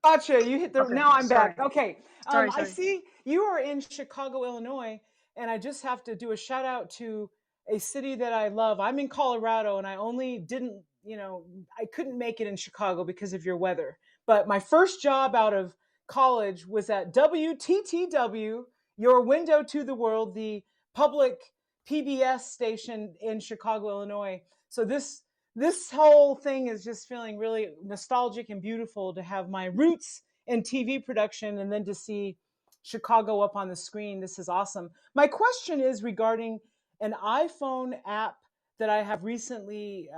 [SPEAKER 10] Gotcha. You hit the.
[SPEAKER 1] Okay,
[SPEAKER 10] now I'm
[SPEAKER 1] sorry.
[SPEAKER 10] back. Okay.
[SPEAKER 1] Sorry.
[SPEAKER 10] I see you are in Chicago, Illinois, and I just have to do a shout out to a city that I love. I'm in Colorado, and I only didn't, I couldn't make it in Chicago because of your weather. But my first job out of college was at WTTW, Your Window to the World, the public PBS station in Chicago, Illinois. So this whole thing is just feeling really nostalgic and beautiful to have my roots in TV production and then to see Chicago up on the screen. This is awesome. My question is regarding an iPhone app that I have recently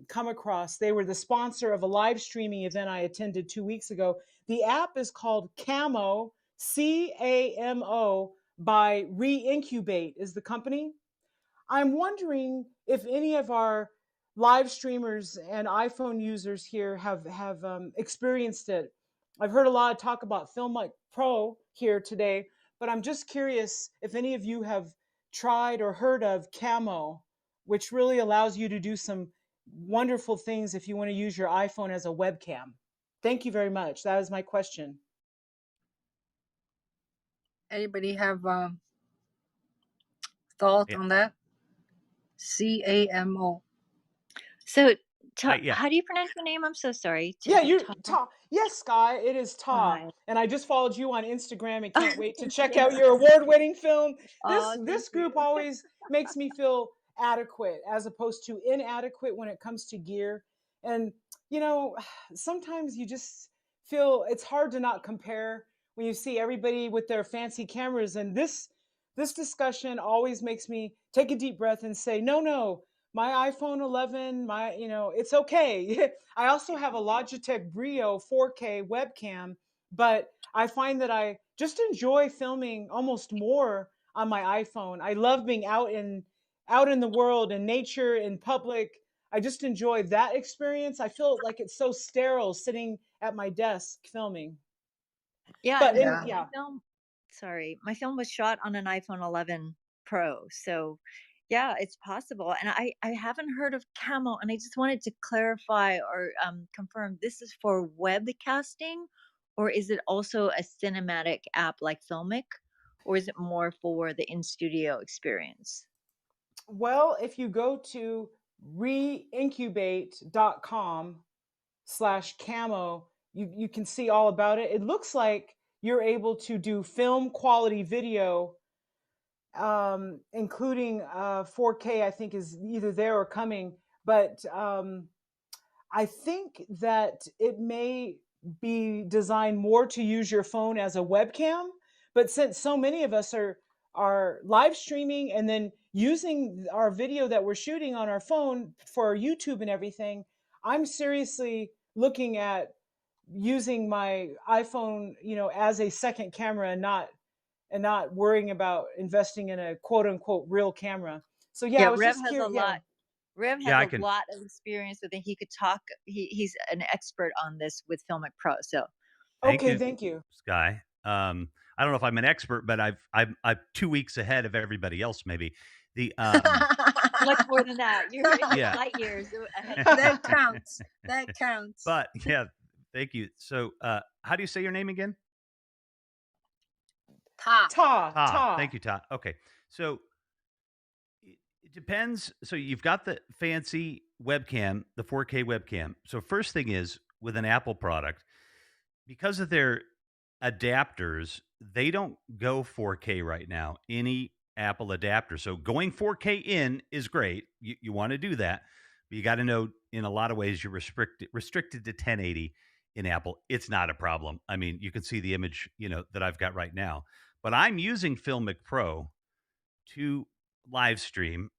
[SPEAKER 10] come across. They were the sponsor of a live streaming event I attended 2 weeks ago. The app is called Camo, CAMO, by Reincubate is the company. I'm wondering if any of our live streamers and iPhone users here have experienced it. I've heard a lot of talk about Filmic Pro here today, but I'm just curious if any of you have tried or heard of Camo, which really allows you to do some wonderful things if you want to use your iPhone as a webcam. Thank you very much. That is my question.
[SPEAKER 1] Anybody have thought on that? CAMO.
[SPEAKER 5] So, how do you pronounce your name? I'm so sorry.
[SPEAKER 10] Yeah, Ta. Yes, Sky, it is Ta.
[SPEAKER 5] Hi.
[SPEAKER 10] And I just followed you on Instagram and can't wait to check out your award-winning film. This group always makes me feel adequate as opposed to inadequate when it comes to gear. And sometimes you just feel it's hard to not compare when you see everybody with their fancy cameras. And this discussion always makes me take a deep breath and say, no, my iPhone 11, it's okay. I also have a Logitech Brio 4K webcam, but I find that I just enjoy filming almost more on my iPhone. I love being out in the world, in nature, in public. I just enjoy that experience. I feel like it's so sterile sitting at my desk filming.
[SPEAKER 5] Yeah,
[SPEAKER 10] But
[SPEAKER 5] and
[SPEAKER 1] Yeah.
[SPEAKER 10] yeah.
[SPEAKER 5] my film was shot on an iPhone 11 Pro. So, yeah, it's possible. And I haven't heard of Camo, and I just wanted to clarify or confirm this is for webcasting, or is it also a cinematic app like Filmic, or is it more for the in studio experience?
[SPEAKER 10] Well, if you go to reincubate.com/camo, you can see all about it. It looks like you're able to do film quality video, including 4K, I think is either there or coming. But I think that it may be designed more to use your phone as a webcam, but since so many of us are live streaming and then using our video that we're shooting on our phone for YouTube and everything, I'm seriously looking at using my iPhone, as a second camera and not worrying about investing in a quote unquote real camera. So yeah,
[SPEAKER 5] Yeah,
[SPEAKER 10] I was just curious. Yeah.
[SPEAKER 5] Rev
[SPEAKER 8] Yeah,
[SPEAKER 5] has
[SPEAKER 8] I
[SPEAKER 5] a
[SPEAKER 8] can.
[SPEAKER 5] lot of experience with it. He could talk. He's an expert on this with Filmic Pro. So
[SPEAKER 8] Thank
[SPEAKER 10] Okay,
[SPEAKER 8] you,
[SPEAKER 10] thank you.
[SPEAKER 8] Sky. I don't know if I'm an expert, but I'm 2 weeks ahead of everybody else. Maybe the
[SPEAKER 5] much more than that. You're
[SPEAKER 8] yeah.
[SPEAKER 5] light years ahead.
[SPEAKER 1] That counts. That counts.
[SPEAKER 8] But yeah, thank you. So, how do you say your name again?
[SPEAKER 1] Ta.
[SPEAKER 10] Ta.
[SPEAKER 8] Thank you, Todd. Okay, so it depends. So you've got the fancy webcam, the 4K webcam. So first thing is with an Apple product, because of their adapters, they don't go 4K right now. Any Apple adapter. So going 4K in is great. You want to do that, but you got to know in a lot of ways you're restricted to 1080 in Apple. It's not a problem. I mean, you can see the image, that I've got right now. But I'm using Filmic Pro to live stream.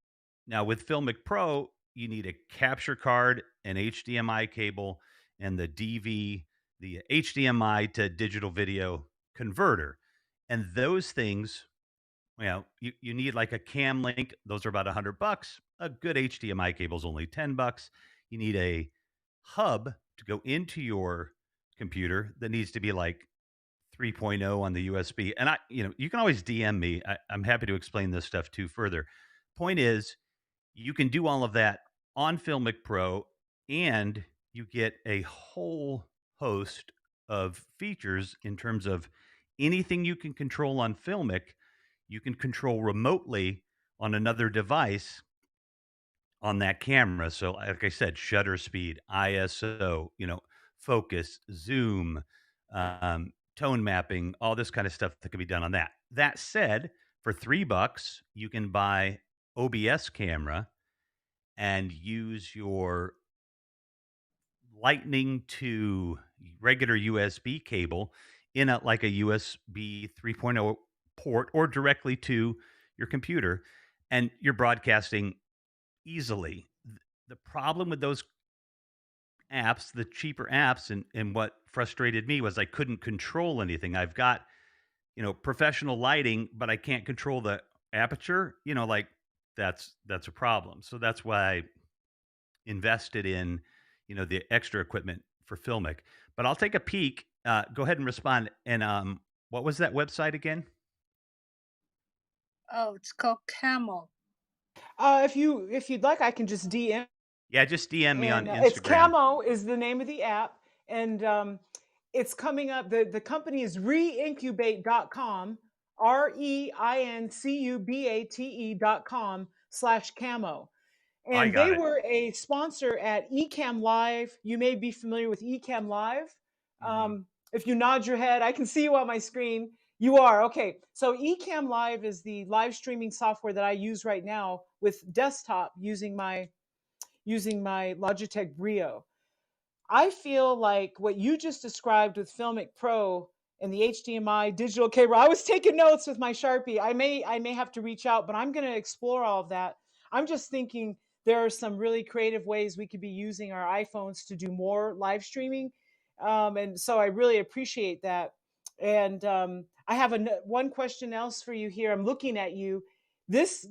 [SPEAKER 8] Now with Filmic Pro, you need a capture card, an HDMI cable, and the HDMI to digital video converter. And those things, you need like a cam link. Those are about $100. A good HDMI cable is only $10. You need a hub to go into your computer that needs to be like 3.0 on the USB. And you can always DM me. I'm happy to explain this stuff too further. Point is, you can do all of that on Filmic Pro, and you get a whole host of features in terms of anything you can control on Filmic, you can control remotely on another device on that camera. So, like I said, shutter speed, ISO, focus, zoom, tone mapping, all this kind of stuff that can be done on that. That said, for $3, you can buy OBS camera and use your lightning to regular USB cable in like a USB 3.0 port or directly to your computer, and you're broadcasting easily. The problem with those apps, the cheaper apps, and what frustrated me was I couldn't control anything. I've got, professional lighting, but I can't control the aperture, like that's a problem. So that's why I invested in, the extra equipment for Filmic. But I'll take a peek. Go ahead and respond. And what was that website again?
[SPEAKER 1] Oh, it's called Camel.
[SPEAKER 10] If you'd like, I can just DM.
[SPEAKER 8] Yeah, just DM me on
[SPEAKER 10] And it's
[SPEAKER 8] Instagram.
[SPEAKER 10] Camo is the name of the app, and it's coming up. The company is reincubate.com, reincubate.com/camo.
[SPEAKER 8] I
[SPEAKER 10] And
[SPEAKER 8] got
[SPEAKER 10] they
[SPEAKER 8] it.
[SPEAKER 10] were a sponsor at Ecamm Live. You may be familiar with Ecamm Live. If you nod your head, I can see you on my screen. You are. Okay. So Ecamm Live is the live streaming software that I use right now with desktop using my Logitech Brio. I feel like what you just described with Filmic Pro and the HDMI digital cable. I was taking notes with my Sharpie. I may have to reach out, but I'm going to explore all of that. I'm just thinking there are some really creative ways we could be using our iPhones to do more live streaming. And so I really appreciate that. And I have one question else for you here. I'm looking at you. This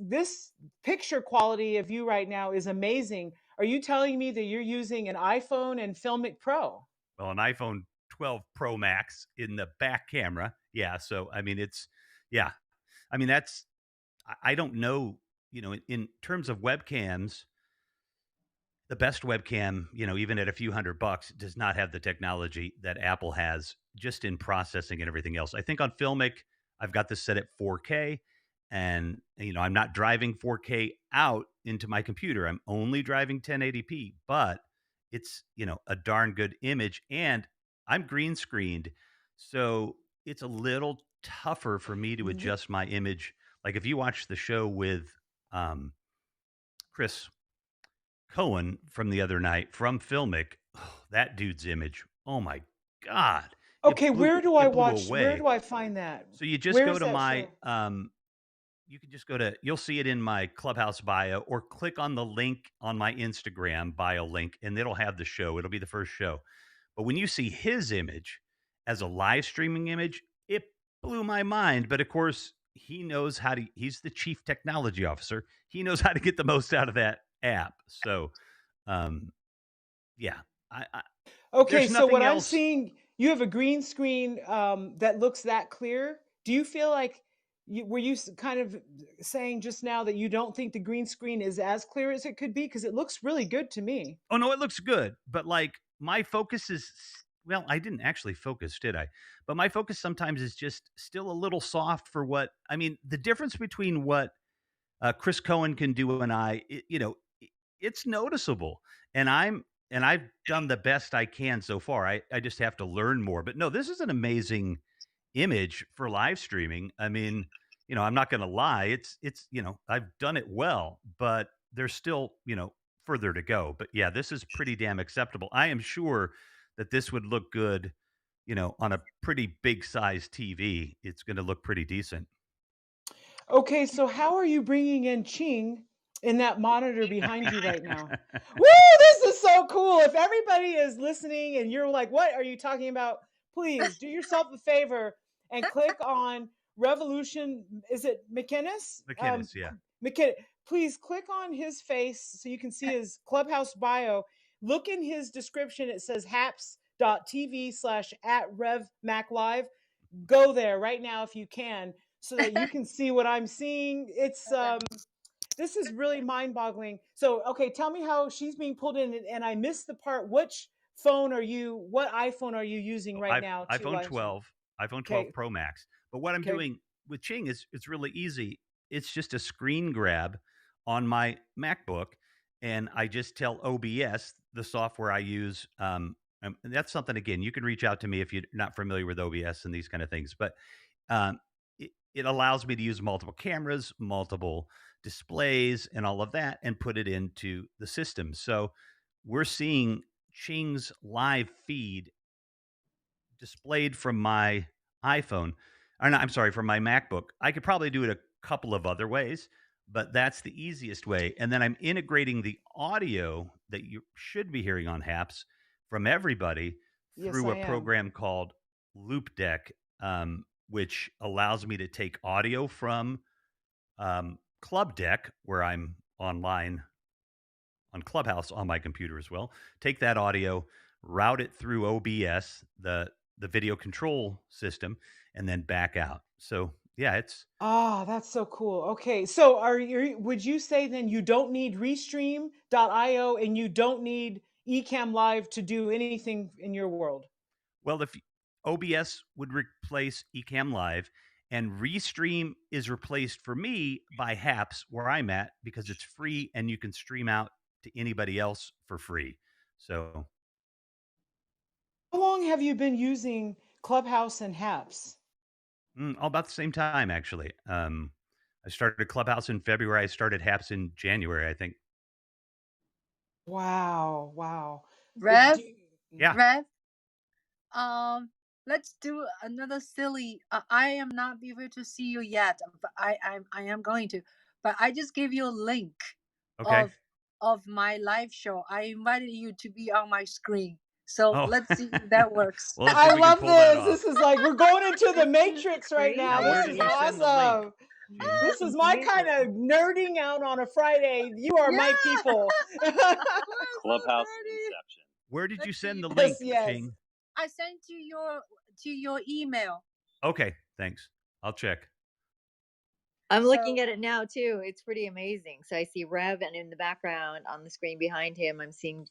[SPEAKER 10] picture quality of you right now is amazing. Are you telling me that you're using an iPhone and Filmic Pro?
[SPEAKER 8] Well, an iPhone 12 Pro Max in the back camera. Yeah. So, I mean, yeah. I mean, I don't know, in terms of webcams, the best webcam, even at a few $100, does not have the technology that Apple has just in processing and everything else. I think on Filmic, I've got this set at 4K, and I'm not driving 4K out into my computer. I'm only driving 1080p, but it's a darn good image, and I'm green screened, so it's a little tougher for me to adjust my image. Like if you watch the show with Chris Cohen from the other night from Filmic, that dude's image, oh my God.
[SPEAKER 10] Okay, where do I
[SPEAKER 8] it blew
[SPEAKER 10] watch? Where
[SPEAKER 8] away.
[SPEAKER 10] do I find that?
[SPEAKER 8] So you just go
[SPEAKER 10] Where's
[SPEAKER 8] to
[SPEAKER 10] that
[SPEAKER 8] my,
[SPEAKER 10] show?
[SPEAKER 8] you can just go to, you'll see it in my Clubhouse bio, or click on the link on my Instagram bio link, and it'll have the show. It'll be the first show. But when you see his image as a live streaming image, it blew my mind. But of course, he knows he's the chief technology officer. He knows how to get the most out of that app. So, yeah,
[SPEAKER 10] Okay,
[SPEAKER 8] there's
[SPEAKER 10] so what
[SPEAKER 8] nothing
[SPEAKER 10] I'm
[SPEAKER 8] else.
[SPEAKER 10] seeing, you have a green screen that looks that clear. Do you feel like were you kind of saying just now that you don't think the green screen is as clear as it could be? Because it looks really good to me.
[SPEAKER 8] Oh no, it looks good, but like my focus is, well, I didn't actually focus, did I? But my focus sometimes is just still a little soft for what I mean. The difference between what Chris Cohen can do and it's noticeable, and I've done the best I can so far. I just have to learn more. But no, this is an amazing image for live streaming. I mean, I'm not going to lie. It's I've done it well, but there's still, further to go. But yeah, this is pretty damn acceptable. I am sure that this would look good, on a pretty big size TV. It's going to look pretty decent.
[SPEAKER 10] Okay, so how are you bringing in Ching in that monitor behind you right now? Woo, this is so cool. If everybody is listening and you're like, what are you talking about? Please do yourself a favor and click on Revolution. Is it McInnes?
[SPEAKER 8] McInnes, yeah.
[SPEAKER 10] McKinnon. Please click on his face so you can see his Clubhouse bio. Look in his description. It says haps.tv/@RevMacLive. Go there right now if you can so that you can see what I'm seeing. It's this is really mind-boggling. So, okay, tell me how she's being pulled in, and I missed the part. What iPhone are you using right now to
[SPEAKER 8] iPhone
[SPEAKER 10] live stream?
[SPEAKER 8] 12, iPhone 12
[SPEAKER 10] Okay.
[SPEAKER 8] Pro Max. But what I'm
[SPEAKER 10] Okay.
[SPEAKER 8] doing with Ching is it's really easy. It's just a screen grab on my MacBook, and I just tell OBS, the software I use. And that's something, again, you can reach out to me if you're not familiar with OBS and these kind of things. But it allows me to use multiple cameras, multiple displays, and all of that, and put it into the system. So we're seeing Ching's live feed displayed from my iPhone, or no, I'm sorry, from my MacBook. I could probably do it a couple of other ways, but that's the easiest way. And then I'm integrating the audio that you should be hearing on Haps from everybody through
[SPEAKER 10] Yes,
[SPEAKER 8] a
[SPEAKER 10] I am.
[SPEAKER 8] program called Loop Deck, which allows me to take audio from Club Deck, where I'm online on Clubhouse on my computer as well. Take that audio, route it through OBS, the video control system, and then back out. So yeah, it's
[SPEAKER 10] That's so cool. Okay, so would you say then you don't need Restream.io and you don't need Ecamm Live to do anything in your world?
[SPEAKER 8] well, if OBS would replace Ecamm Live, and Restream is replaced for me by Haps, where I'm at, because it's free and you can stream out to anybody else for free. So
[SPEAKER 10] How long have you been using Clubhouse and Haps?
[SPEAKER 8] all about the same time, actually. I started Clubhouse in February. I started Haps in January, I think.
[SPEAKER 10] Wow, wow.
[SPEAKER 1] Rev,
[SPEAKER 8] Yeah.
[SPEAKER 1] Rev, let's do another silly. I am not able to see you yet, but I am going to. But I just gave you a link
[SPEAKER 8] Okay.
[SPEAKER 1] of of my live show. I invited you to be on my screen. So
[SPEAKER 8] Oh.
[SPEAKER 1] let's see if that works.
[SPEAKER 8] Well, let's see
[SPEAKER 10] I
[SPEAKER 8] if we can
[SPEAKER 10] love
[SPEAKER 8] pull that
[SPEAKER 10] this.
[SPEAKER 8] off.
[SPEAKER 10] This is like we're going into the
[SPEAKER 5] This is
[SPEAKER 10] Matrix right
[SPEAKER 5] crazy.
[SPEAKER 10] now.
[SPEAKER 8] Now, where
[SPEAKER 10] This
[SPEAKER 8] did
[SPEAKER 10] is
[SPEAKER 8] you send the link,
[SPEAKER 10] awesome.
[SPEAKER 8] Jean?
[SPEAKER 10] This is my kind of nerding out on a Friday. You are my
[SPEAKER 1] Yeah.
[SPEAKER 10] people.
[SPEAKER 1] We're so
[SPEAKER 6] Clubhouse
[SPEAKER 1] nerdy.
[SPEAKER 6] Inception.
[SPEAKER 8] Where did you
[SPEAKER 1] Let's
[SPEAKER 8] send
[SPEAKER 1] see.
[SPEAKER 8] the
[SPEAKER 10] Yes,
[SPEAKER 8] link,
[SPEAKER 10] yes.
[SPEAKER 8] Ching?
[SPEAKER 1] I sent to your email.
[SPEAKER 8] Okay, thanks. I'll check.
[SPEAKER 5] I'm looking
[SPEAKER 1] So
[SPEAKER 5] at it now too. It's pretty amazing. So I see Rev, and in the background on the screen behind him, I'm seeing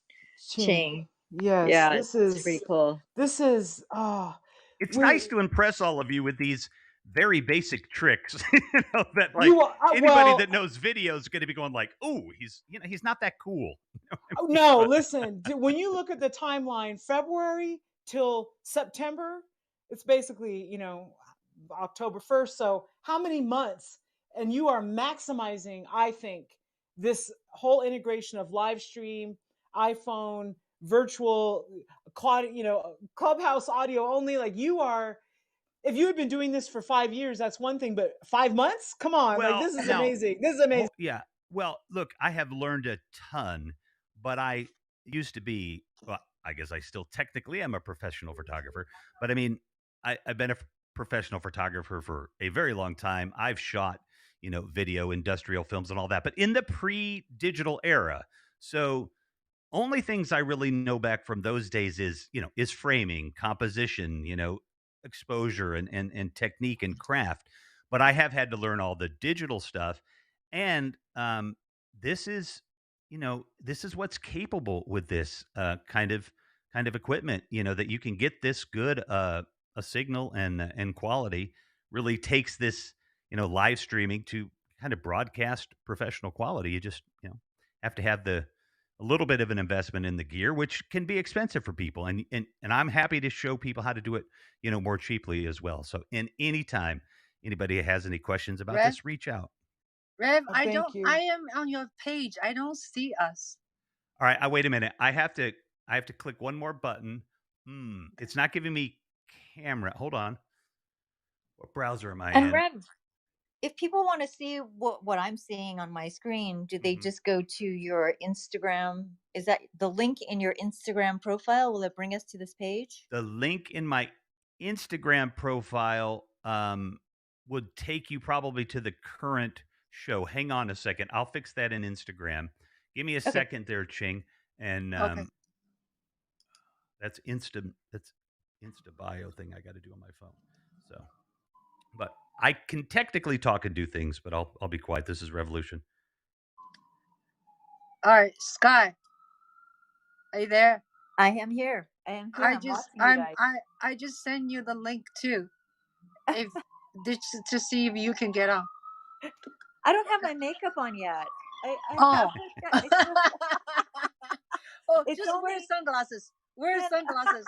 [SPEAKER 5] Ching.
[SPEAKER 10] Yes,
[SPEAKER 5] Yeah,
[SPEAKER 10] this
[SPEAKER 5] it's pretty
[SPEAKER 10] is
[SPEAKER 5] cool.
[SPEAKER 8] It's
[SPEAKER 10] we
[SPEAKER 8] nice to impress all of you with these very basic tricks. That like
[SPEAKER 10] you are
[SPEAKER 8] anybody that knows video is going to be going like, "Oh, he's not that cool."
[SPEAKER 10] no,
[SPEAKER 8] But-
[SPEAKER 10] listen, when you look at the timeline, February till September, it's basically, October 1st. So how many months? And you are maximizing, I think, this whole integration of live stream, iPhone, virtual, Clubhouse audio only. Like you are, if you had been doing this for 5 years, that's one thing, but 5 months? Come on. Like
[SPEAKER 8] Well,
[SPEAKER 10] this is
[SPEAKER 8] now,
[SPEAKER 10] amazing. This is amazing.
[SPEAKER 8] yeah. Well, look, I have learned a ton, but I used to be. Well, I guess I still technically am a professional photographer, but I mean, I've been a professional photographer for a very long time. I've shot, video, industrial films, and all that, but in the pre-digital era. So only things I really know back from those days is framing, composition, exposure and technique and craft. But I have had to learn all the digital stuff, and this is, this is what's capable with this kind of equipment. That you can get this good a signal and quality really takes this live streaming to kind of broadcast professional quality. You just have to have a little bit of an investment in the gear, which can be expensive for people. And I'm happy to show people how to do it, more cheaply as well. So in anytime anybody has any questions about
[SPEAKER 1] Rev,
[SPEAKER 8] this, reach out.
[SPEAKER 1] Rev, I
[SPEAKER 10] Thank
[SPEAKER 1] don't.
[SPEAKER 10] you.
[SPEAKER 1] I am on your page. I don't see us.
[SPEAKER 8] All right, wait a minute. I have to click one more button. It's not giving me camera. Hold on. What browser am I
[SPEAKER 5] And
[SPEAKER 8] in?
[SPEAKER 5] Rev, if people want to see what I'm seeing on my screen, do they just go to your Instagram? Is that the link in your Instagram profile? Will it bring us to this page?
[SPEAKER 8] The link in my Instagram profile would take you probably to the current show. Hang on a second. I'll fix that in Instagram. Give me a second there, Ching. And
[SPEAKER 1] Okay.
[SPEAKER 8] that's Insta bio thing I got to do on my phone. So, but I can technically talk and do things, but I'll be quiet. This is Revolution.
[SPEAKER 1] All right, Sky, are you there?
[SPEAKER 5] I am here. I am here.
[SPEAKER 1] I just send you the link too, if to see if you can get on.
[SPEAKER 5] I don't have my makeup on yet.
[SPEAKER 1] Oh. Oh,
[SPEAKER 5] It's
[SPEAKER 1] just wear
[SPEAKER 5] only-
[SPEAKER 1] sunglasses. Wear sunglasses.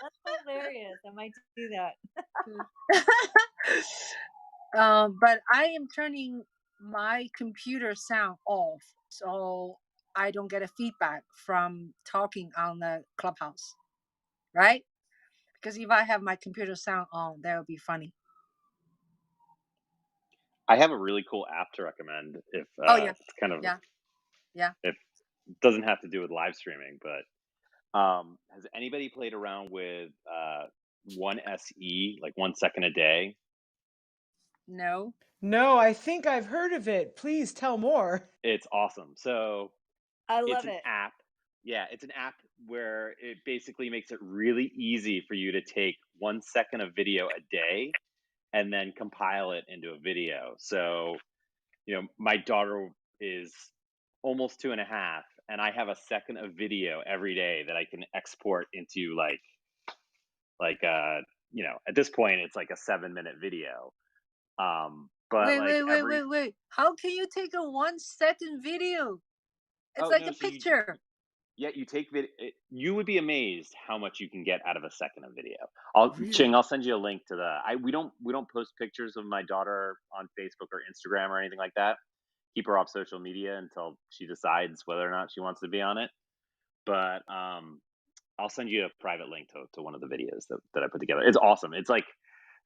[SPEAKER 5] That's hilarious. I might do that.
[SPEAKER 1] But I am turning my computer sound off, so I don't get a feedback from talking on the Clubhouse, right? Because if I have my computer sound on, that would be funny.
[SPEAKER 6] I have a really cool app to recommend if it's kind of
[SPEAKER 1] yeah.
[SPEAKER 6] If it doesn't have to do with live streaming, but has anybody played around with 1SE, like 1 second a day?
[SPEAKER 1] No.
[SPEAKER 10] No, I think I've heard of it. Please tell more.
[SPEAKER 6] It's awesome. So
[SPEAKER 5] I love
[SPEAKER 6] it's an
[SPEAKER 5] it.
[SPEAKER 6] app. Yeah, it's an app where it basically makes it really easy for you to take 1 second of video a day and then compile it into a video. So, my daughter is almost 2.5, and I have a second of video every day that I can export into at this point it's like a 7-minute video. But
[SPEAKER 1] wait. How can you take a 1 second video? It's like a picture.
[SPEAKER 6] You take video. You would be amazed how much you can get out of a second of video.
[SPEAKER 1] Really?
[SPEAKER 6] Ching, I'll send you a link to we don't post pictures of my daughter on Facebook or Instagram or anything like that. Keep her off social media until she decides whether or not she wants to be on it. But I'll send you a private link to one of the videos that I put together. It's awesome. It's like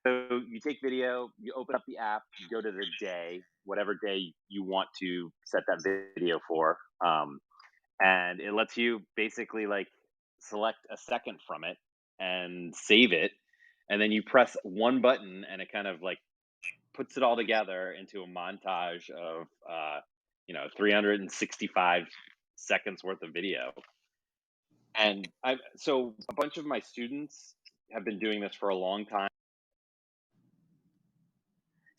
[SPEAKER 6] So you take video, you open up the app, you go to the day, whatever day you want to set that video for, and it lets you basically like select a second from it and save it, and then you press one button, and it kind of like puts it all together into a montage of 365 seconds worth of video. And so a bunch of my students have been doing this for a long time.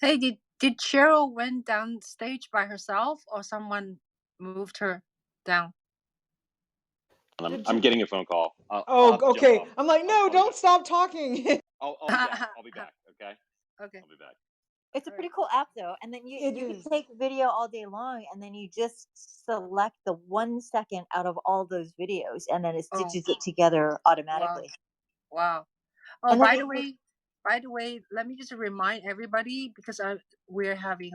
[SPEAKER 1] Hey, did Cheryl went down stage by herself, or someone moved her down?
[SPEAKER 6] I'm getting a phone call. I'll
[SPEAKER 10] Oh,
[SPEAKER 6] have to jump
[SPEAKER 10] okay.
[SPEAKER 6] off.
[SPEAKER 10] I'm like, no, don't stop talking.
[SPEAKER 6] I'll be back. I'll be back. Okay.
[SPEAKER 1] Okay.
[SPEAKER 6] I'll be back.
[SPEAKER 5] It's a pretty cool app though, and then you can take video all day long, and then you just select the 1 second out of all those videos, and then it stitches it together automatically.
[SPEAKER 1] Wow. Oh,
[SPEAKER 5] And
[SPEAKER 1] by
[SPEAKER 5] then
[SPEAKER 1] the way, let me just remind everybody, because we're having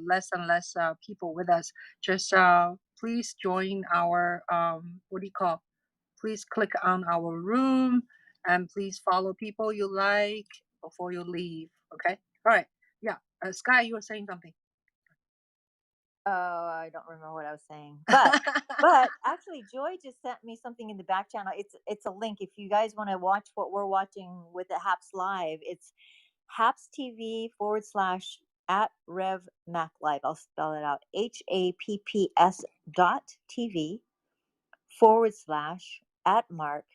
[SPEAKER 1] less and less people with us. Just please join our what do you call? Please click on our room, and please follow people you like before you leave. Okay. All right. Yeah. Sky, you were saying something.
[SPEAKER 5] Oh, I don't remember what I was saying, but actually, Joy just sent me something in the back channel. It's a link if you guys want to watch what we're watching with the Haps Live. It's Haps TV / at Rev Mac Live. I'll spell it out: HAPPS.TV / at Mark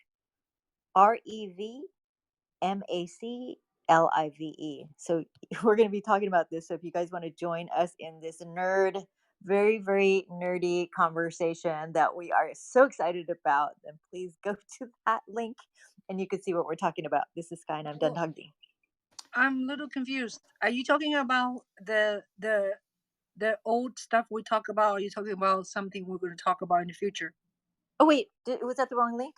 [SPEAKER 5] REVMACLIVE. So we're going to be talking about this. So if you guys want to join us in this very, very nerdy conversation that we are so excited about, then please go to that link and you can see what we're talking about. This is Sky, and I'm done talking.
[SPEAKER 1] I'm a little confused. Are you talking about the old stuff we talk about? Or are you talking about something we're going to talk about in the future?
[SPEAKER 5] Oh wait, was that the wrong link?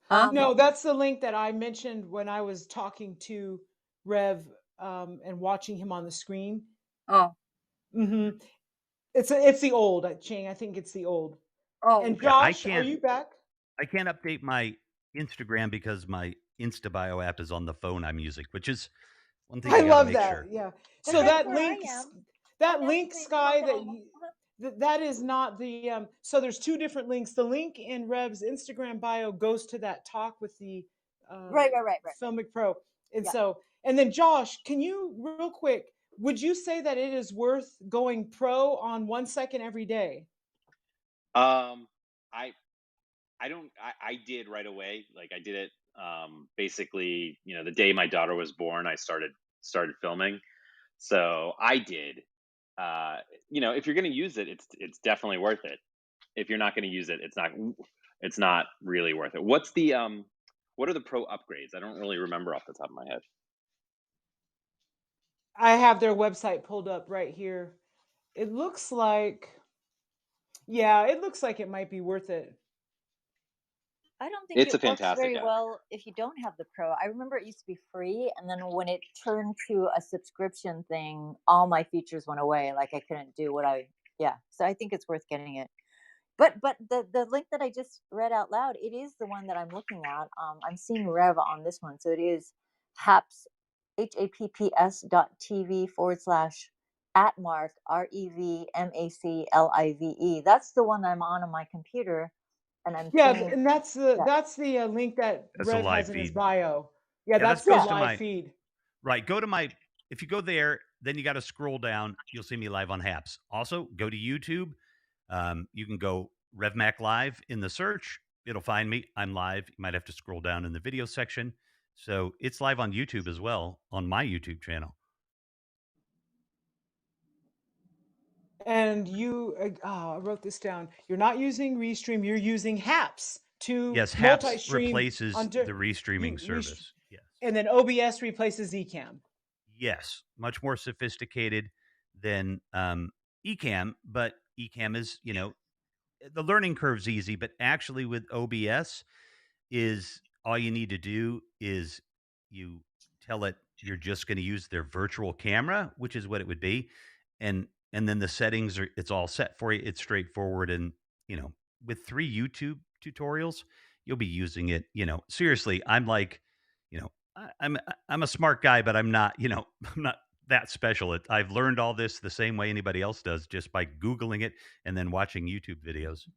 [SPEAKER 1] Huh?
[SPEAKER 10] No, that's the link that I mentioned when I was talking to Rev and watching him on the screen.
[SPEAKER 1] Oh.
[SPEAKER 10] Mm-hmm. It's the old Ching. I think it's the old.
[SPEAKER 1] Oh,
[SPEAKER 10] and
[SPEAKER 1] okay.
[SPEAKER 10] Josh, are you back?
[SPEAKER 8] I can't update my Instagram because my Insta Bio app is on the phone I'm using, which is one thing
[SPEAKER 10] I
[SPEAKER 8] you got to
[SPEAKER 10] love
[SPEAKER 8] make
[SPEAKER 10] that.
[SPEAKER 8] sure.
[SPEAKER 10] Yeah.
[SPEAKER 5] But
[SPEAKER 10] So
[SPEAKER 5] that's
[SPEAKER 10] that
[SPEAKER 5] where I
[SPEAKER 10] link,
[SPEAKER 5] am.
[SPEAKER 10] that
[SPEAKER 5] I'm
[SPEAKER 10] link,
[SPEAKER 5] actually
[SPEAKER 10] Sky,
[SPEAKER 5] looking
[SPEAKER 10] that is not the. So there's two different links. The link in Rev's Instagram bio goes to that talk with the
[SPEAKER 5] right.
[SPEAKER 10] Filmic Pro, and
[SPEAKER 5] Yeah.
[SPEAKER 10] so and then Josh, can you real quick? Would you say that it is worth going pro on 1 second every day?
[SPEAKER 6] I did right away. Like I did it basically, the day my daughter was born, I started filming. So I did. If you're going to use it, it's definitely worth it. If you're not going to use it, it's not really worth it. What are the pro upgrades? I don't really remember off the top of my head.
[SPEAKER 10] I have their website pulled up right here. It looks like, it might be worth it.
[SPEAKER 5] I don't think
[SPEAKER 6] It's a
[SPEAKER 5] it works
[SPEAKER 6] fantastic
[SPEAKER 5] very
[SPEAKER 6] app.
[SPEAKER 5] well if you don't have the pro. I remember it used to be free, and then when it turned to a subscription thing, all my features went away. Like I couldn't do so I think it's worth getting it. But the link that I just read out loud, it is the one that I'm looking at. I'm seeing Rev on this one, so it is Haps HAPPS.TV / at Mark REVMACLIVE. That's the one I'm on my computer, and I'm seeing.
[SPEAKER 10] And that's the link that Rev has in his bio. Yeah, that's the live feed.
[SPEAKER 8] Right. Go to my. If you go there, then you got to scroll down. You'll see me live on Haps. Also, go to YouTube. You can go RevMac Live in the search. It'll find me. I'm live. You might have to scroll down in the video section. So it's live on YouTube as well, on my YouTube channel.
[SPEAKER 10] And you, I wrote this down. You're not using Restream. You're using Haps to
[SPEAKER 8] Haps
[SPEAKER 10] multi-stream
[SPEAKER 8] replaces the restreaming service. Yes.
[SPEAKER 10] And then OBS replaces Ecamm.
[SPEAKER 8] Yes, much more sophisticated than Ecamm, but Ecamm is, the learning curve's easy, but actually with OBS is all you need to do is you tell it you're just going to use their virtual camera, which is what it would be. And then the settings it's all set for you. It's straightforward. And, with 3 YouTube tutorials, you'll be using it, seriously. I'm like, I'm a smart guy, but I'm not, I'm not that special. I've learned all this the same way anybody else does, just by Googling it and then watching YouTube videos.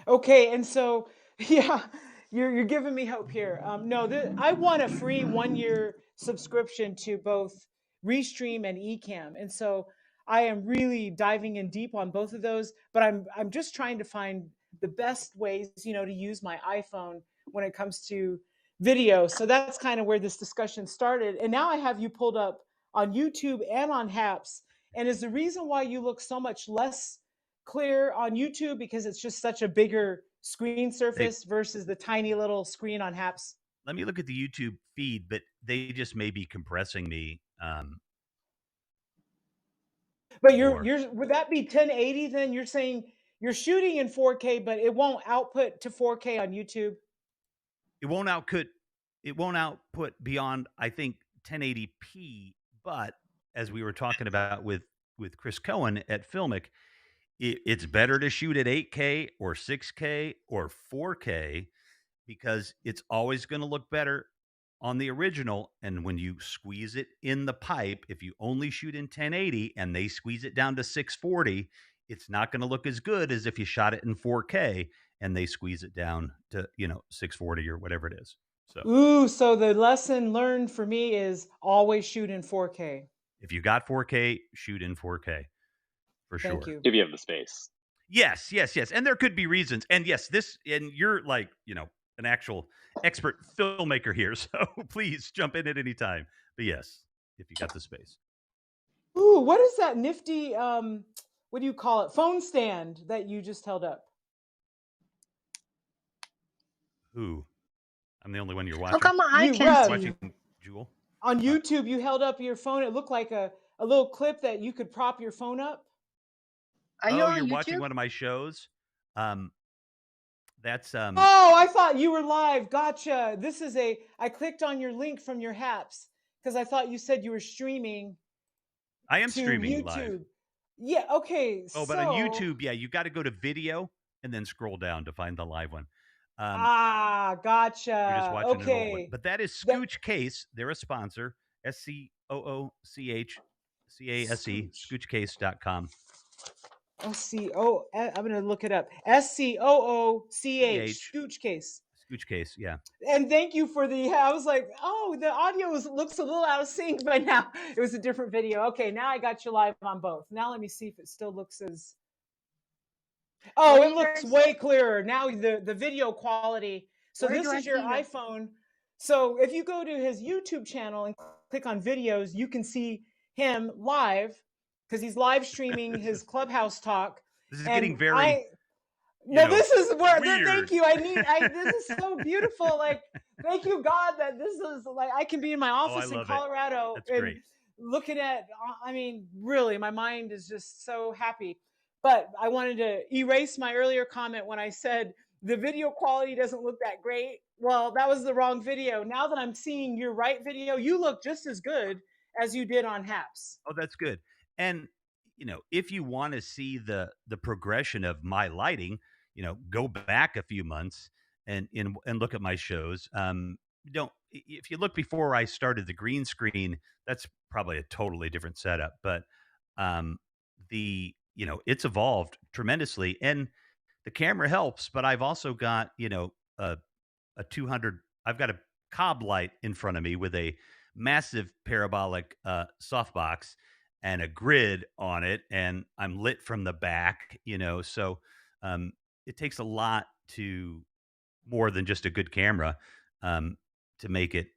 [SPEAKER 10] Okay, and so yeah, you're giving me hope here. No, I want a free 1 year subscription to both Restream and Ecamm, and so I am really diving in deep on both of those. But I'm just trying to find the best ways, to use my iPhone when it comes to video. So that's kind of where this discussion started, and now I have you pulled up on YouTube and on Haps. And is the reason why you look so much less clear on YouTube because it's just such a bigger screen
[SPEAKER 8] They
[SPEAKER 10] surface versus the tiny little screen on Haps?
[SPEAKER 8] Let me look at the YouTube feed, but they just may be compressing me.
[SPEAKER 10] But
[SPEAKER 8] Or
[SPEAKER 10] would that be 1080 then? You're saying you're shooting in 4K, but it won't output to 4K on YouTube?
[SPEAKER 8] it won't output beyond, I think, 1080p. But as we were talking about with Chris Cohen at Filmic, it's better to shoot at 8K or 6K or 4K because it's always going to look better on the original. And when you squeeze it in the pipe, if you only shoot in 1080 and they squeeze it down to 640, it's not going to look as good as if you shot it in 4K and they squeeze it down to 640 or whatever it is. So
[SPEAKER 10] Ooh, so the lesson learned for me is always shoot in 4K.
[SPEAKER 8] if you got 4K, shoot in 4K for
[SPEAKER 10] Thank
[SPEAKER 8] sure.
[SPEAKER 10] you.
[SPEAKER 6] If you have the space.
[SPEAKER 8] Yes. And there could be reasons. And yes, and you're like, an actual expert filmmaker here. So please jump in at any time. But yes, if you got the space.
[SPEAKER 10] Ooh, what is that nifty what do you call it? Phone stand that you just held up?
[SPEAKER 8] Who? I'm the only one you're watching.
[SPEAKER 1] How come I
[SPEAKER 10] You,
[SPEAKER 1] can
[SPEAKER 10] Rev.
[SPEAKER 1] see?
[SPEAKER 8] Watching Jewel.
[SPEAKER 10] On YouTube, you held up your phone. It looked like a little clip that you could prop your phone up.
[SPEAKER 1] Are you on
[SPEAKER 8] You're
[SPEAKER 1] YouTube?
[SPEAKER 8] watching one of my shows. That's
[SPEAKER 10] Oh, I thought you were live. Gotcha. I clicked on your link from your Haps because I thought you said you were streaming
[SPEAKER 8] I am
[SPEAKER 10] to
[SPEAKER 8] streaming
[SPEAKER 10] YouTube.
[SPEAKER 8] live.
[SPEAKER 10] Yeah, okay.
[SPEAKER 8] Oh, but on YouTube, yeah, you got to go to video and then scroll down to find the live one.
[SPEAKER 10] Gotcha.
[SPEAKER 8] You're just watching an old one.
[SPEAKER 10] Okay.
[SPEAKER 8] But that is Scooch Case. They're a sponsor. SCOOCHCASE, scoochcase.com.
[SPEAKER 10] I'm going to look it up. SCOOCH, Scooch Case.
[SPEAKER 8] Scooch Case, yeah.
[SPEAKER 10] And thank you for I was like, oh, the audio looks a little out of sync, but now it was a different video. Okay, now I got you live on both. Now let me see if it still looks as... Oh, it looks way clearer. Now the video quality. So this is your iPhone. So if you go to his YouTube channel and click on videos, you can see him live because he's live streaming his Clubhouse talk.
[SPEAKER 8] This is getting very...
[SPEAKER 10] this is where.
[SPEAKER 8] weird.
[SPEAKER 10] Thank you. This is so beautiful. Like, thank you, God, that this is like I can be in my office in Colorado and
[SPEAKER 8] great.
[SPEAKER 10] looking at. I mean, really, my mind is just so happy. But I wanted to erase my earlier comment when I said the video quality doesn't look that great. Well, that was the wrong video. Now that I'm seeing your right video, you look just as good as you did on Haps.
[SPEAKER 8] Oh, that's good. And if you want to see the progression of my lighting, go back a few months and look at my shows. If you look before I started the green screen, that's probably a totally different setup. But it's evolved tremendously, and the camera helps. But I've also got a 200. I've got a Cobb light in front of me with a massive parabolic softbox and a grid on it, and I'm lit from the back. So it takes a lot more than just a good camera to make it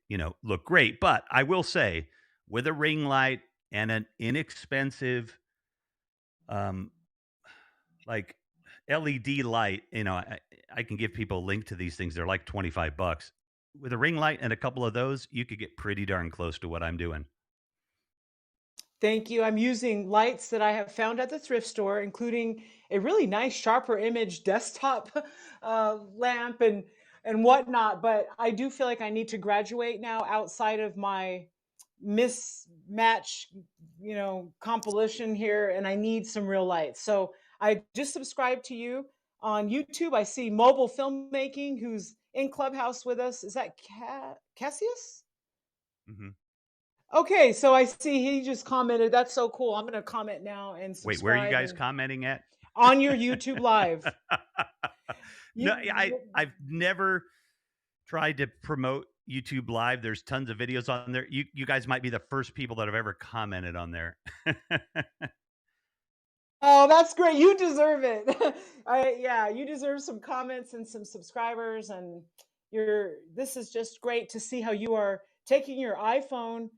[SPEAKER 8] look great. But I will say, with a ring light and an inexpensive like LED light, I can give people a link to these things. They're like $25. With a ring light and a couple of those, you could get pretty darn close to what I'm doing.
[SPEAKER 10] Thank you. I'm using lights that I have found at the thrift store, including a really nice sharper image desktop lamp and whatnot. But I do feel like I need to graduate now outside of my mismatch, compilation here, and I need some real lights. So I just subscribed to you on YouTube. I see Mobile Filmmaking, who's in Clubhouse with us. Is that Cassius?
[SPEAKER 8] Mm-hmm.
[SPEAKER 10] Okay, so I see he just commented. That's so cool. I'm going to comment now and subscribe.
[SPEAKER 8] Wait, where are you guys commenting at?
[SPEAKER 10] On your YouTube live.
[SPEAKER 8] No, I've never tried to promote YouTube live. There's tons of videos on there. You guys might be the first people that have ever commented on there.
[SPEAKER 10] Oh, that's great. You deserve it. Yeah, you deserve some comments and some subscribers, and this is just great to see how you are taking your iPhone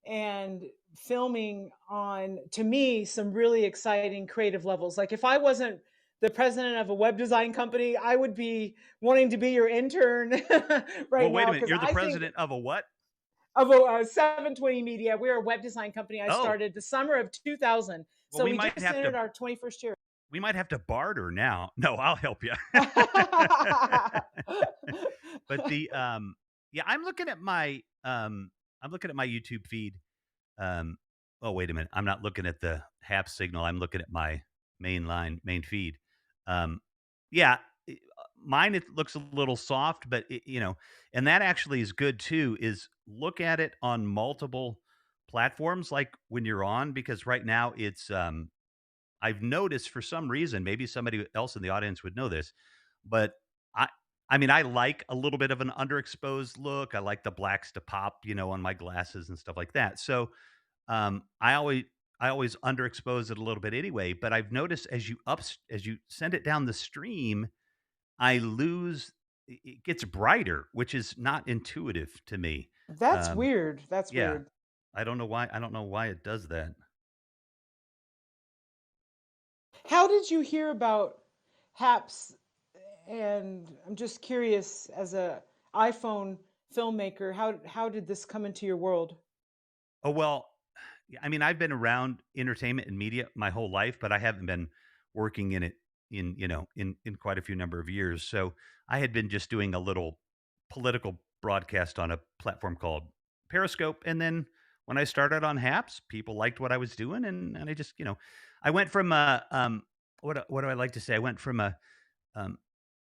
[SPEAKER 10] and filming on, to me, some really exciting creative levels. Like if I wasn't the president of a web design company, I would be wanting to be your intern right
[SPEAKER 8] well, wait
[SPEAKER 10] now.
[SPEAKER 8] a minute. You're the president of a what?
[SPEAKER 10] Of a 720 Media. We're a web design company. I started the summer of 2000.
[SPEAKER 8] Well,
[SPEAKER 10] so we just entered our 21st year.
[SPEAKER 8] We might have to barter now. No, I'll help you. But yeah, I'm looking at my YouTube feed. Oh, wait a minute. I'm not looking at the HAP signal. I'm looking at my main feed. Yeah, mine, it looks a little soft, but and that actually is good too, is look at it on multiple platforms, like when you're on, because right now it's, I've noticed for some reason, maybe somebody else in the audience would know this, but I mean, I like a little bit of an underexposed look. I like the blacks to pop, on my glasses and stuff like that. So I always underexpose it a little bit anyway. But I've noticed as you send it down the stream, it gets brighter, which is not intuitive to me.
[SPEAKER 10] That's weird. That's weird.
[SPEAKER 8] I don't know why it does that.
[SPEAKER 10] How did you hear about HAPS? And I'm just curious, as a iPhone filmmaker, how did this come into your world?
[SPEAKER 8] Oh, well, I mean, I've been around entertainment and media my whole life, but I haven't been working in it in quite a few number of years. So I had been just doing a little political broadcast on a platform called Periscope, and then when I started on HAPS, people liked what I was doing, and I just I went from what do I like to say? I went from a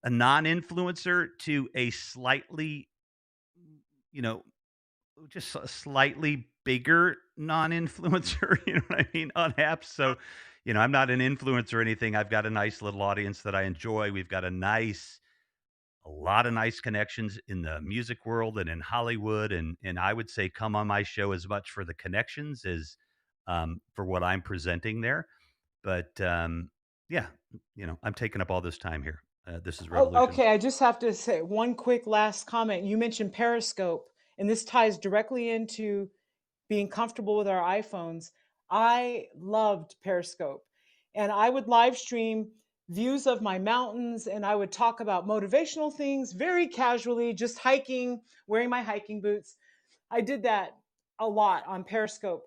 [SPEAKER 8] non-influencer to a slightly, just a slightly bigger non-influencer, you know what I mean, on apps. So, I'm not an influencer or anything. I've got a nice little audience that I enjoy. We've got a lot of nice connections in the music world and in Hollywood. And I would say come on my show as much for the connections as for what I'm presenting there. But yeah, I'm taking up all this time here. This is Revolution.
[SPEAKER 10] Oh, okay. I just have to say one quick last comment. You mentioned Periscope, and this ties directly into being comfortable with our iPhones. I loved Periscope, and I would live stream views of my mountains, and I would talk about motivational things very casually, just hiking, wearing my hiking boots. I did that a lot on Periscope.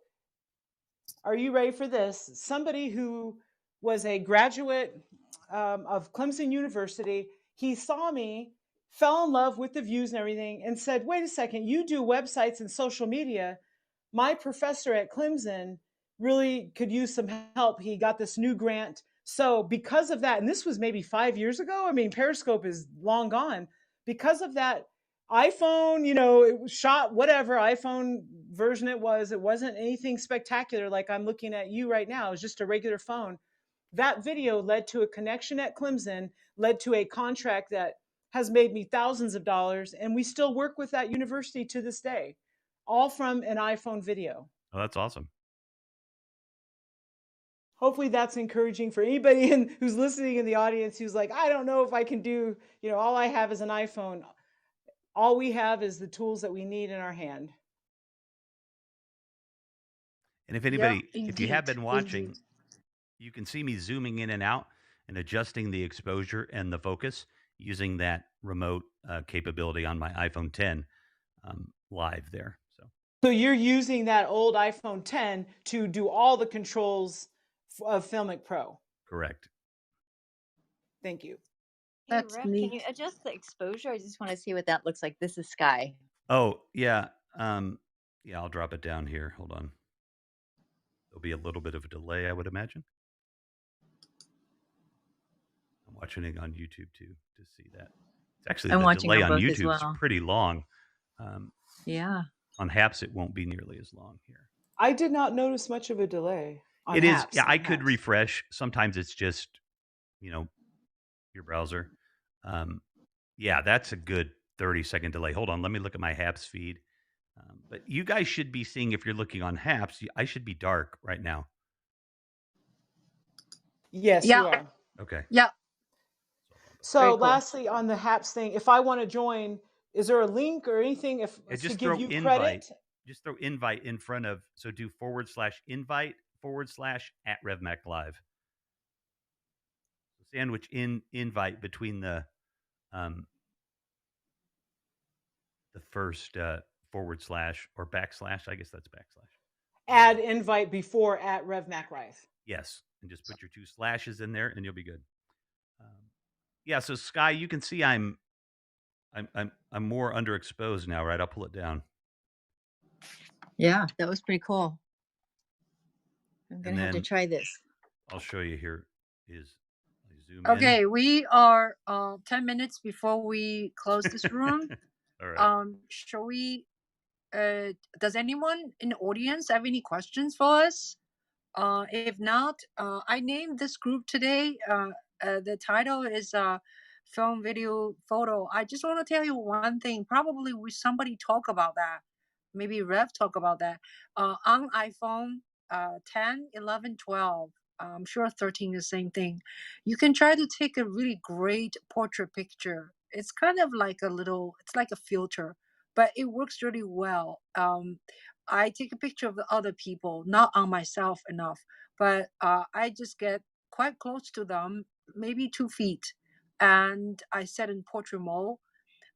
[SPEAKER 10] Are you ready for this? Somebody who was a graduate of Clemson University, he saw me, fell in love with the views and everything, and said, wait a second, you do websites and social media. My professor at Clemson really could use some help. He got this new grant. So because of that, and this was maybe 5 years ago, I mean, Periscope is long gone. Because of that, iPhone, it was shot whatever iPhone version it wasn't anything spectacular like I'm looking at you right now. It was just a regular phone. That video led to a connection at Clemson, led to a contract that has made me thousands of dollars, and we still work with that university to this day, all from an iPhone video.
[SPEAKER 8] Oh, that's awesome.
[SPEAKER 10] Hopefully that's encouraging for anybody who's listening in the audience who's like, I don't know if I can do, all I have is an iPhone. All we have is the tools that we need in our hand.
[SPEAKER 8] And if anybody, if you have been watching, you can see me zooming in and out and adjusting the exposure and the focus using that remote capability on my iPhone 10 live there.
[SPEAKER 10] So you're using that old iPhone 10 to do all the controls of Filmic Pro.
[SPEAKER 8] Correct.
[SPEAKER 10] Thank you.
[SPEAKER 5] Hey, Rep, can you adjust the exposure? I just want to see what that looks like. This is Sky.
[SPEAKER 8] Oh, yeah. Yeah, I'll drop it down here. Hold on. There'll be a little bit of a delay, I would imagine. I'm watching it on YouTube too to see that. Actually,
[SPEAKER 5] I'm
[SPEAKER 8] the
[SPEAKER 5] watching
[SPEAKER 8] delay
[SPEAKER 5] them
[SPEAKER 8] on
[SPEAKER 5] both as
[SPEAKER 8] YouTube is
[SPEAKER 5] well.
[SPEAKER 8] pretty long.
[SPEAKER 5] Yeah.
[SPEAKER 8] On Haps, it won't be nearly as long here.
[SPEAKER 10] I did not notice much of a delay on
[SPEAKER 8] It is. Yeah,
[SPEAKER 10] Haps.
[SPEAKER 8] I could refresh. Sometimes it's just, your browser. Yeah, that's a good 30-second delay. Hold on. Let me look at my Haps feed. But you guys should be seeing, if you're looking on Haps, I should be dark right now.
[SPEAKER 10] Yes,
[SPEAKER 1] Yeah.
[SPEAKER 10] you are.
[SPEAKER 8] Okay.
[SPEAKER 1] Yeah.
[SPEAKER 10] So
[SPEAKER 1] Very cool.
[SPEAKER 10] lastly, on the Haps thing, if I want to join, is there a link or anything to
[SPEAKER 8] Just
[SPEAKER 10] give
[SPEAKER 8] throw
[SPEAKER 10] you
[SPEAKER 8] invite.
[SPEAKER 10] credit?
[SPEAKER 8] Just throw invite in front of. So do /invite / @RevMac Live. Sandwich invite between the first / or /, I guess that's /.
[SPEAKER 10] Add invite before @RevMacRife.
[SPEAKER 8] Yes, and just put your 2 slashes in there, and you'll be good. Yeah. So Sky, you can see I'm more underexposed now, right? I'll pull it down.
[SPEAKER 5] Yeah, that was pretty cool. I'm gonna have to try this.
[SPEAKER 8] I'll show you here. Zoom
[SPEAKER 1] Okay,
[SPEAKER 8] in.
[SPEAKER 1] we are 10 minutes before we close this room.
[SPEAKER 8] All right.
[SPEAKER 1] Shall we? Does anyone in the audience have any questions for us? If not, I named this group today. The title is film, video, photo. I just want to tell you one thing. Probably somebody talk about that. Maybe Rev talk about that. On iPhone 10, 11, 12. I'm sure 13 is the same thing. You can try to take a really great portrait picture. It's kind of like it's like a filter, but it works really well. I take a picture of the other people, not on myself enough, but I just get quite close to them, maybe 2 feet, and I set in portrait mode.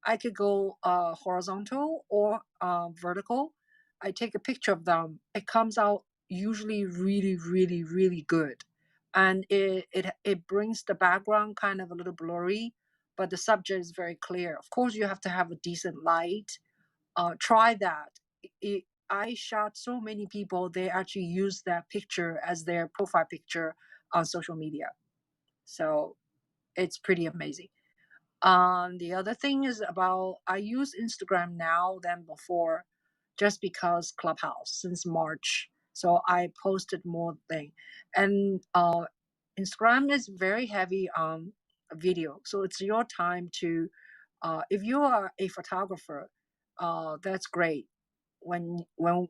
[SPEAKER 1] I could go horizontal or vertical. I take a picture of them. It comes out usually really, really, really good, and it brings the background kind of a little blurry, but the subject is very clear. Of course, you have to have a decent light. Try that. I shot so many people, they actually use that picture as their profile picture on social media. So it's pretty amazing. The other thing is about I use Instagram now than before, just because Clubhouse since March. So I posted more thing, and Instagram is very heavy on video. So it's your time to, if you are a photographer, that's great. When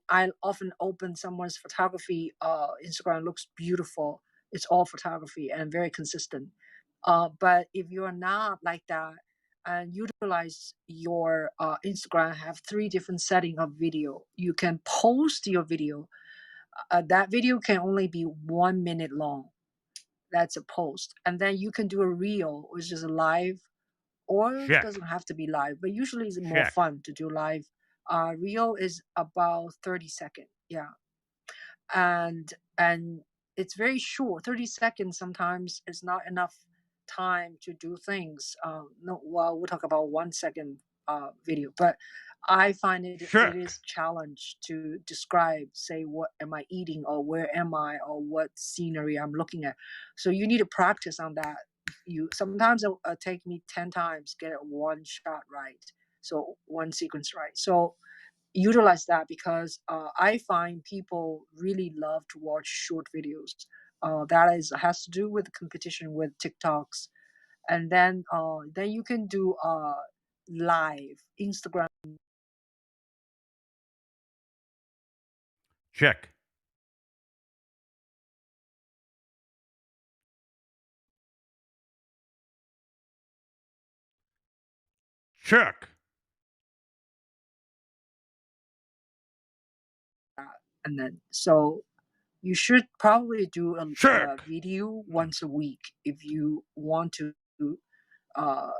[SPEAKER 1] I often open someone's photography, Instagram looks beautiful. It's all photography and very consistent. But if you are not like that, and utilize your Instagram, have 3 different setting of video. You can post your video. That video can only be 1 minute long. That's a post, and then you can do a reel, which is a live, or
[SPEAKER 8] Check.
[SPEAKER 1] doesn't have to be live, but usually it's more
[SPEAKER 8] Check.
[SPEAKER 1] fun to do live. Reel is about 30 seconds. Yeah, and it's very short. 30 seconds sometimes is not enough time to do things. No, well, we'll talk about 1 second video, but I find it
[SPEAKER 8] Check.
[SPEAKER 1] is challenge to describe, say, what am I eating, or where am I, or what scenery I'm looking at. So you need to practice on that. You sometimes it take me 10 times get one shot right, so one sequence right. So utilize that, because I find people really love to watch short videos. That has to do with competition with TikToks, and then you can do live Instagram.
[SPEAKER 8] Check. Check.
[SPEAKER 1] And then so you should probably do a
[SPEAKER 8] Check.
[SPEAKER 1] video once a week if you want to uh,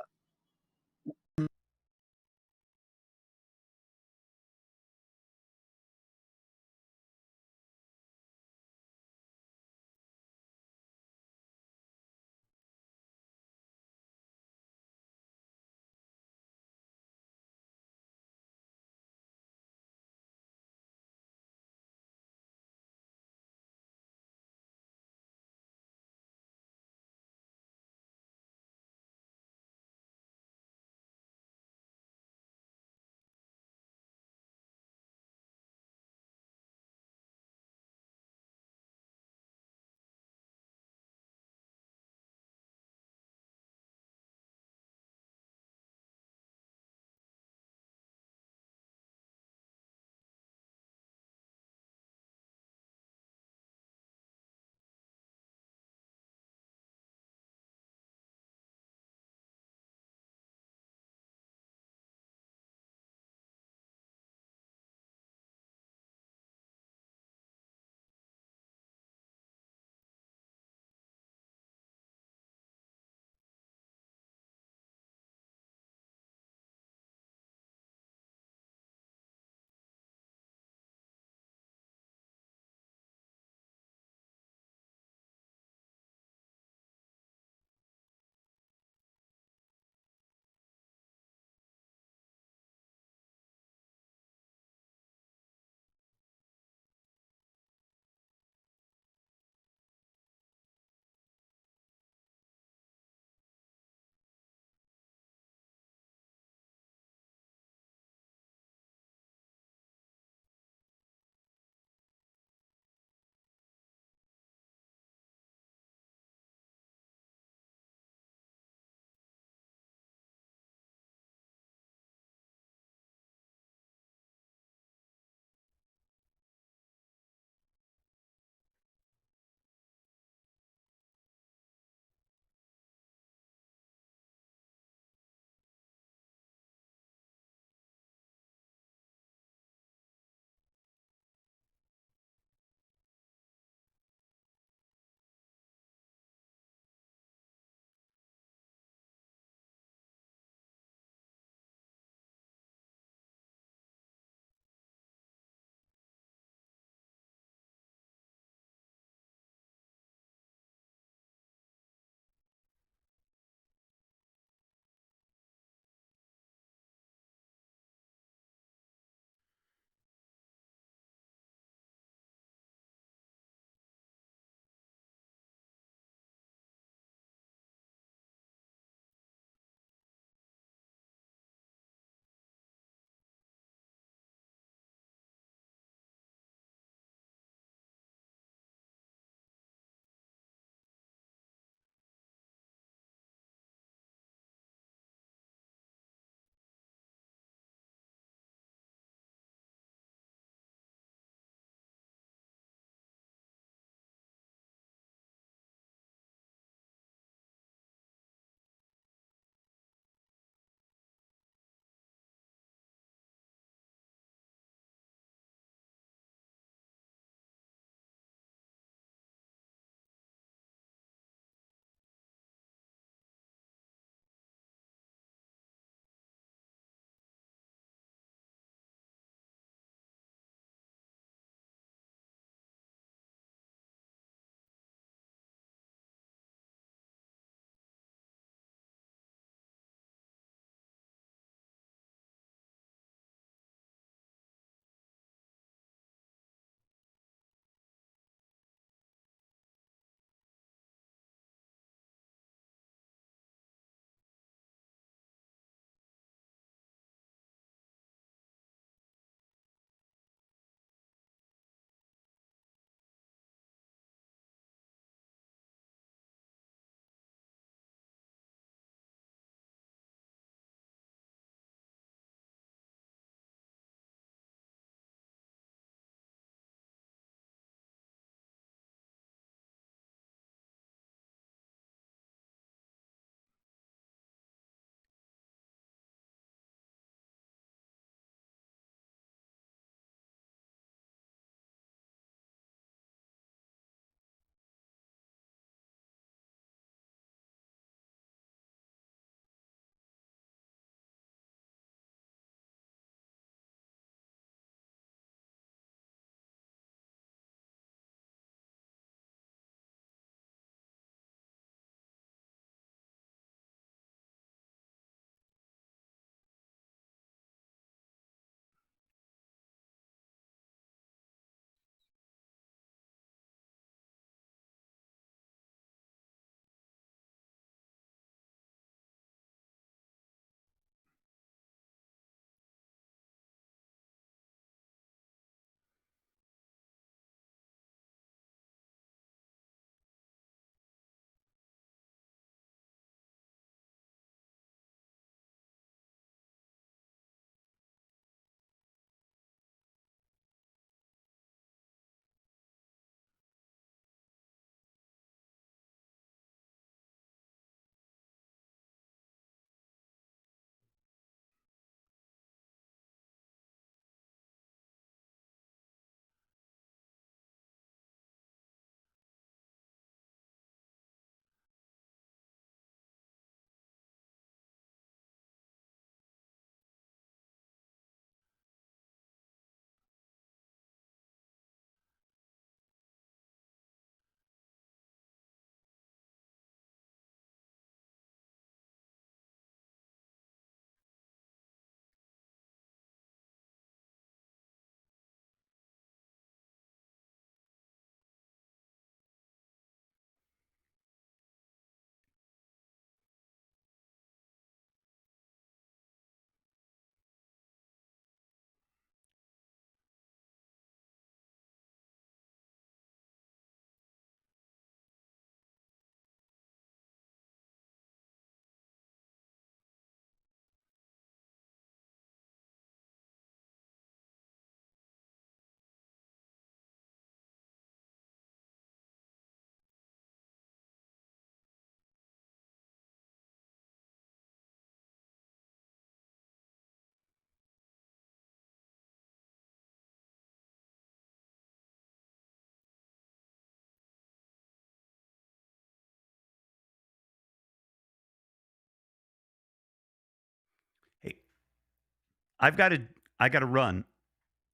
[SPEAKER 8] I got to run.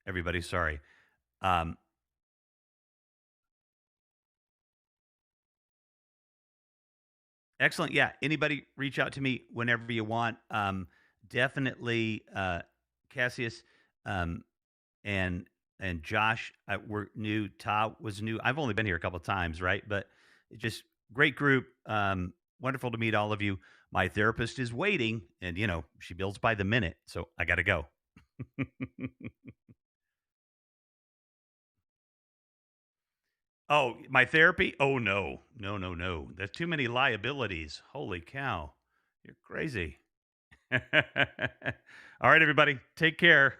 [SPEAKER 8] Everybody, sorry. Um, Excellent. Yeah. Anybody reach out to me whenever you want. Definitely, Cassius, um, and Josh were new. Ta was new. I've only been here a couple of times, right? But just great group. Wonderful to meet all of you. My therapist is waiting, and she bills by the minute, so I got to go. Oh, my therapy? Oh no, no, no, no. There's too many liabilities. Holy cow, you're crazy. All right, everybody, take care.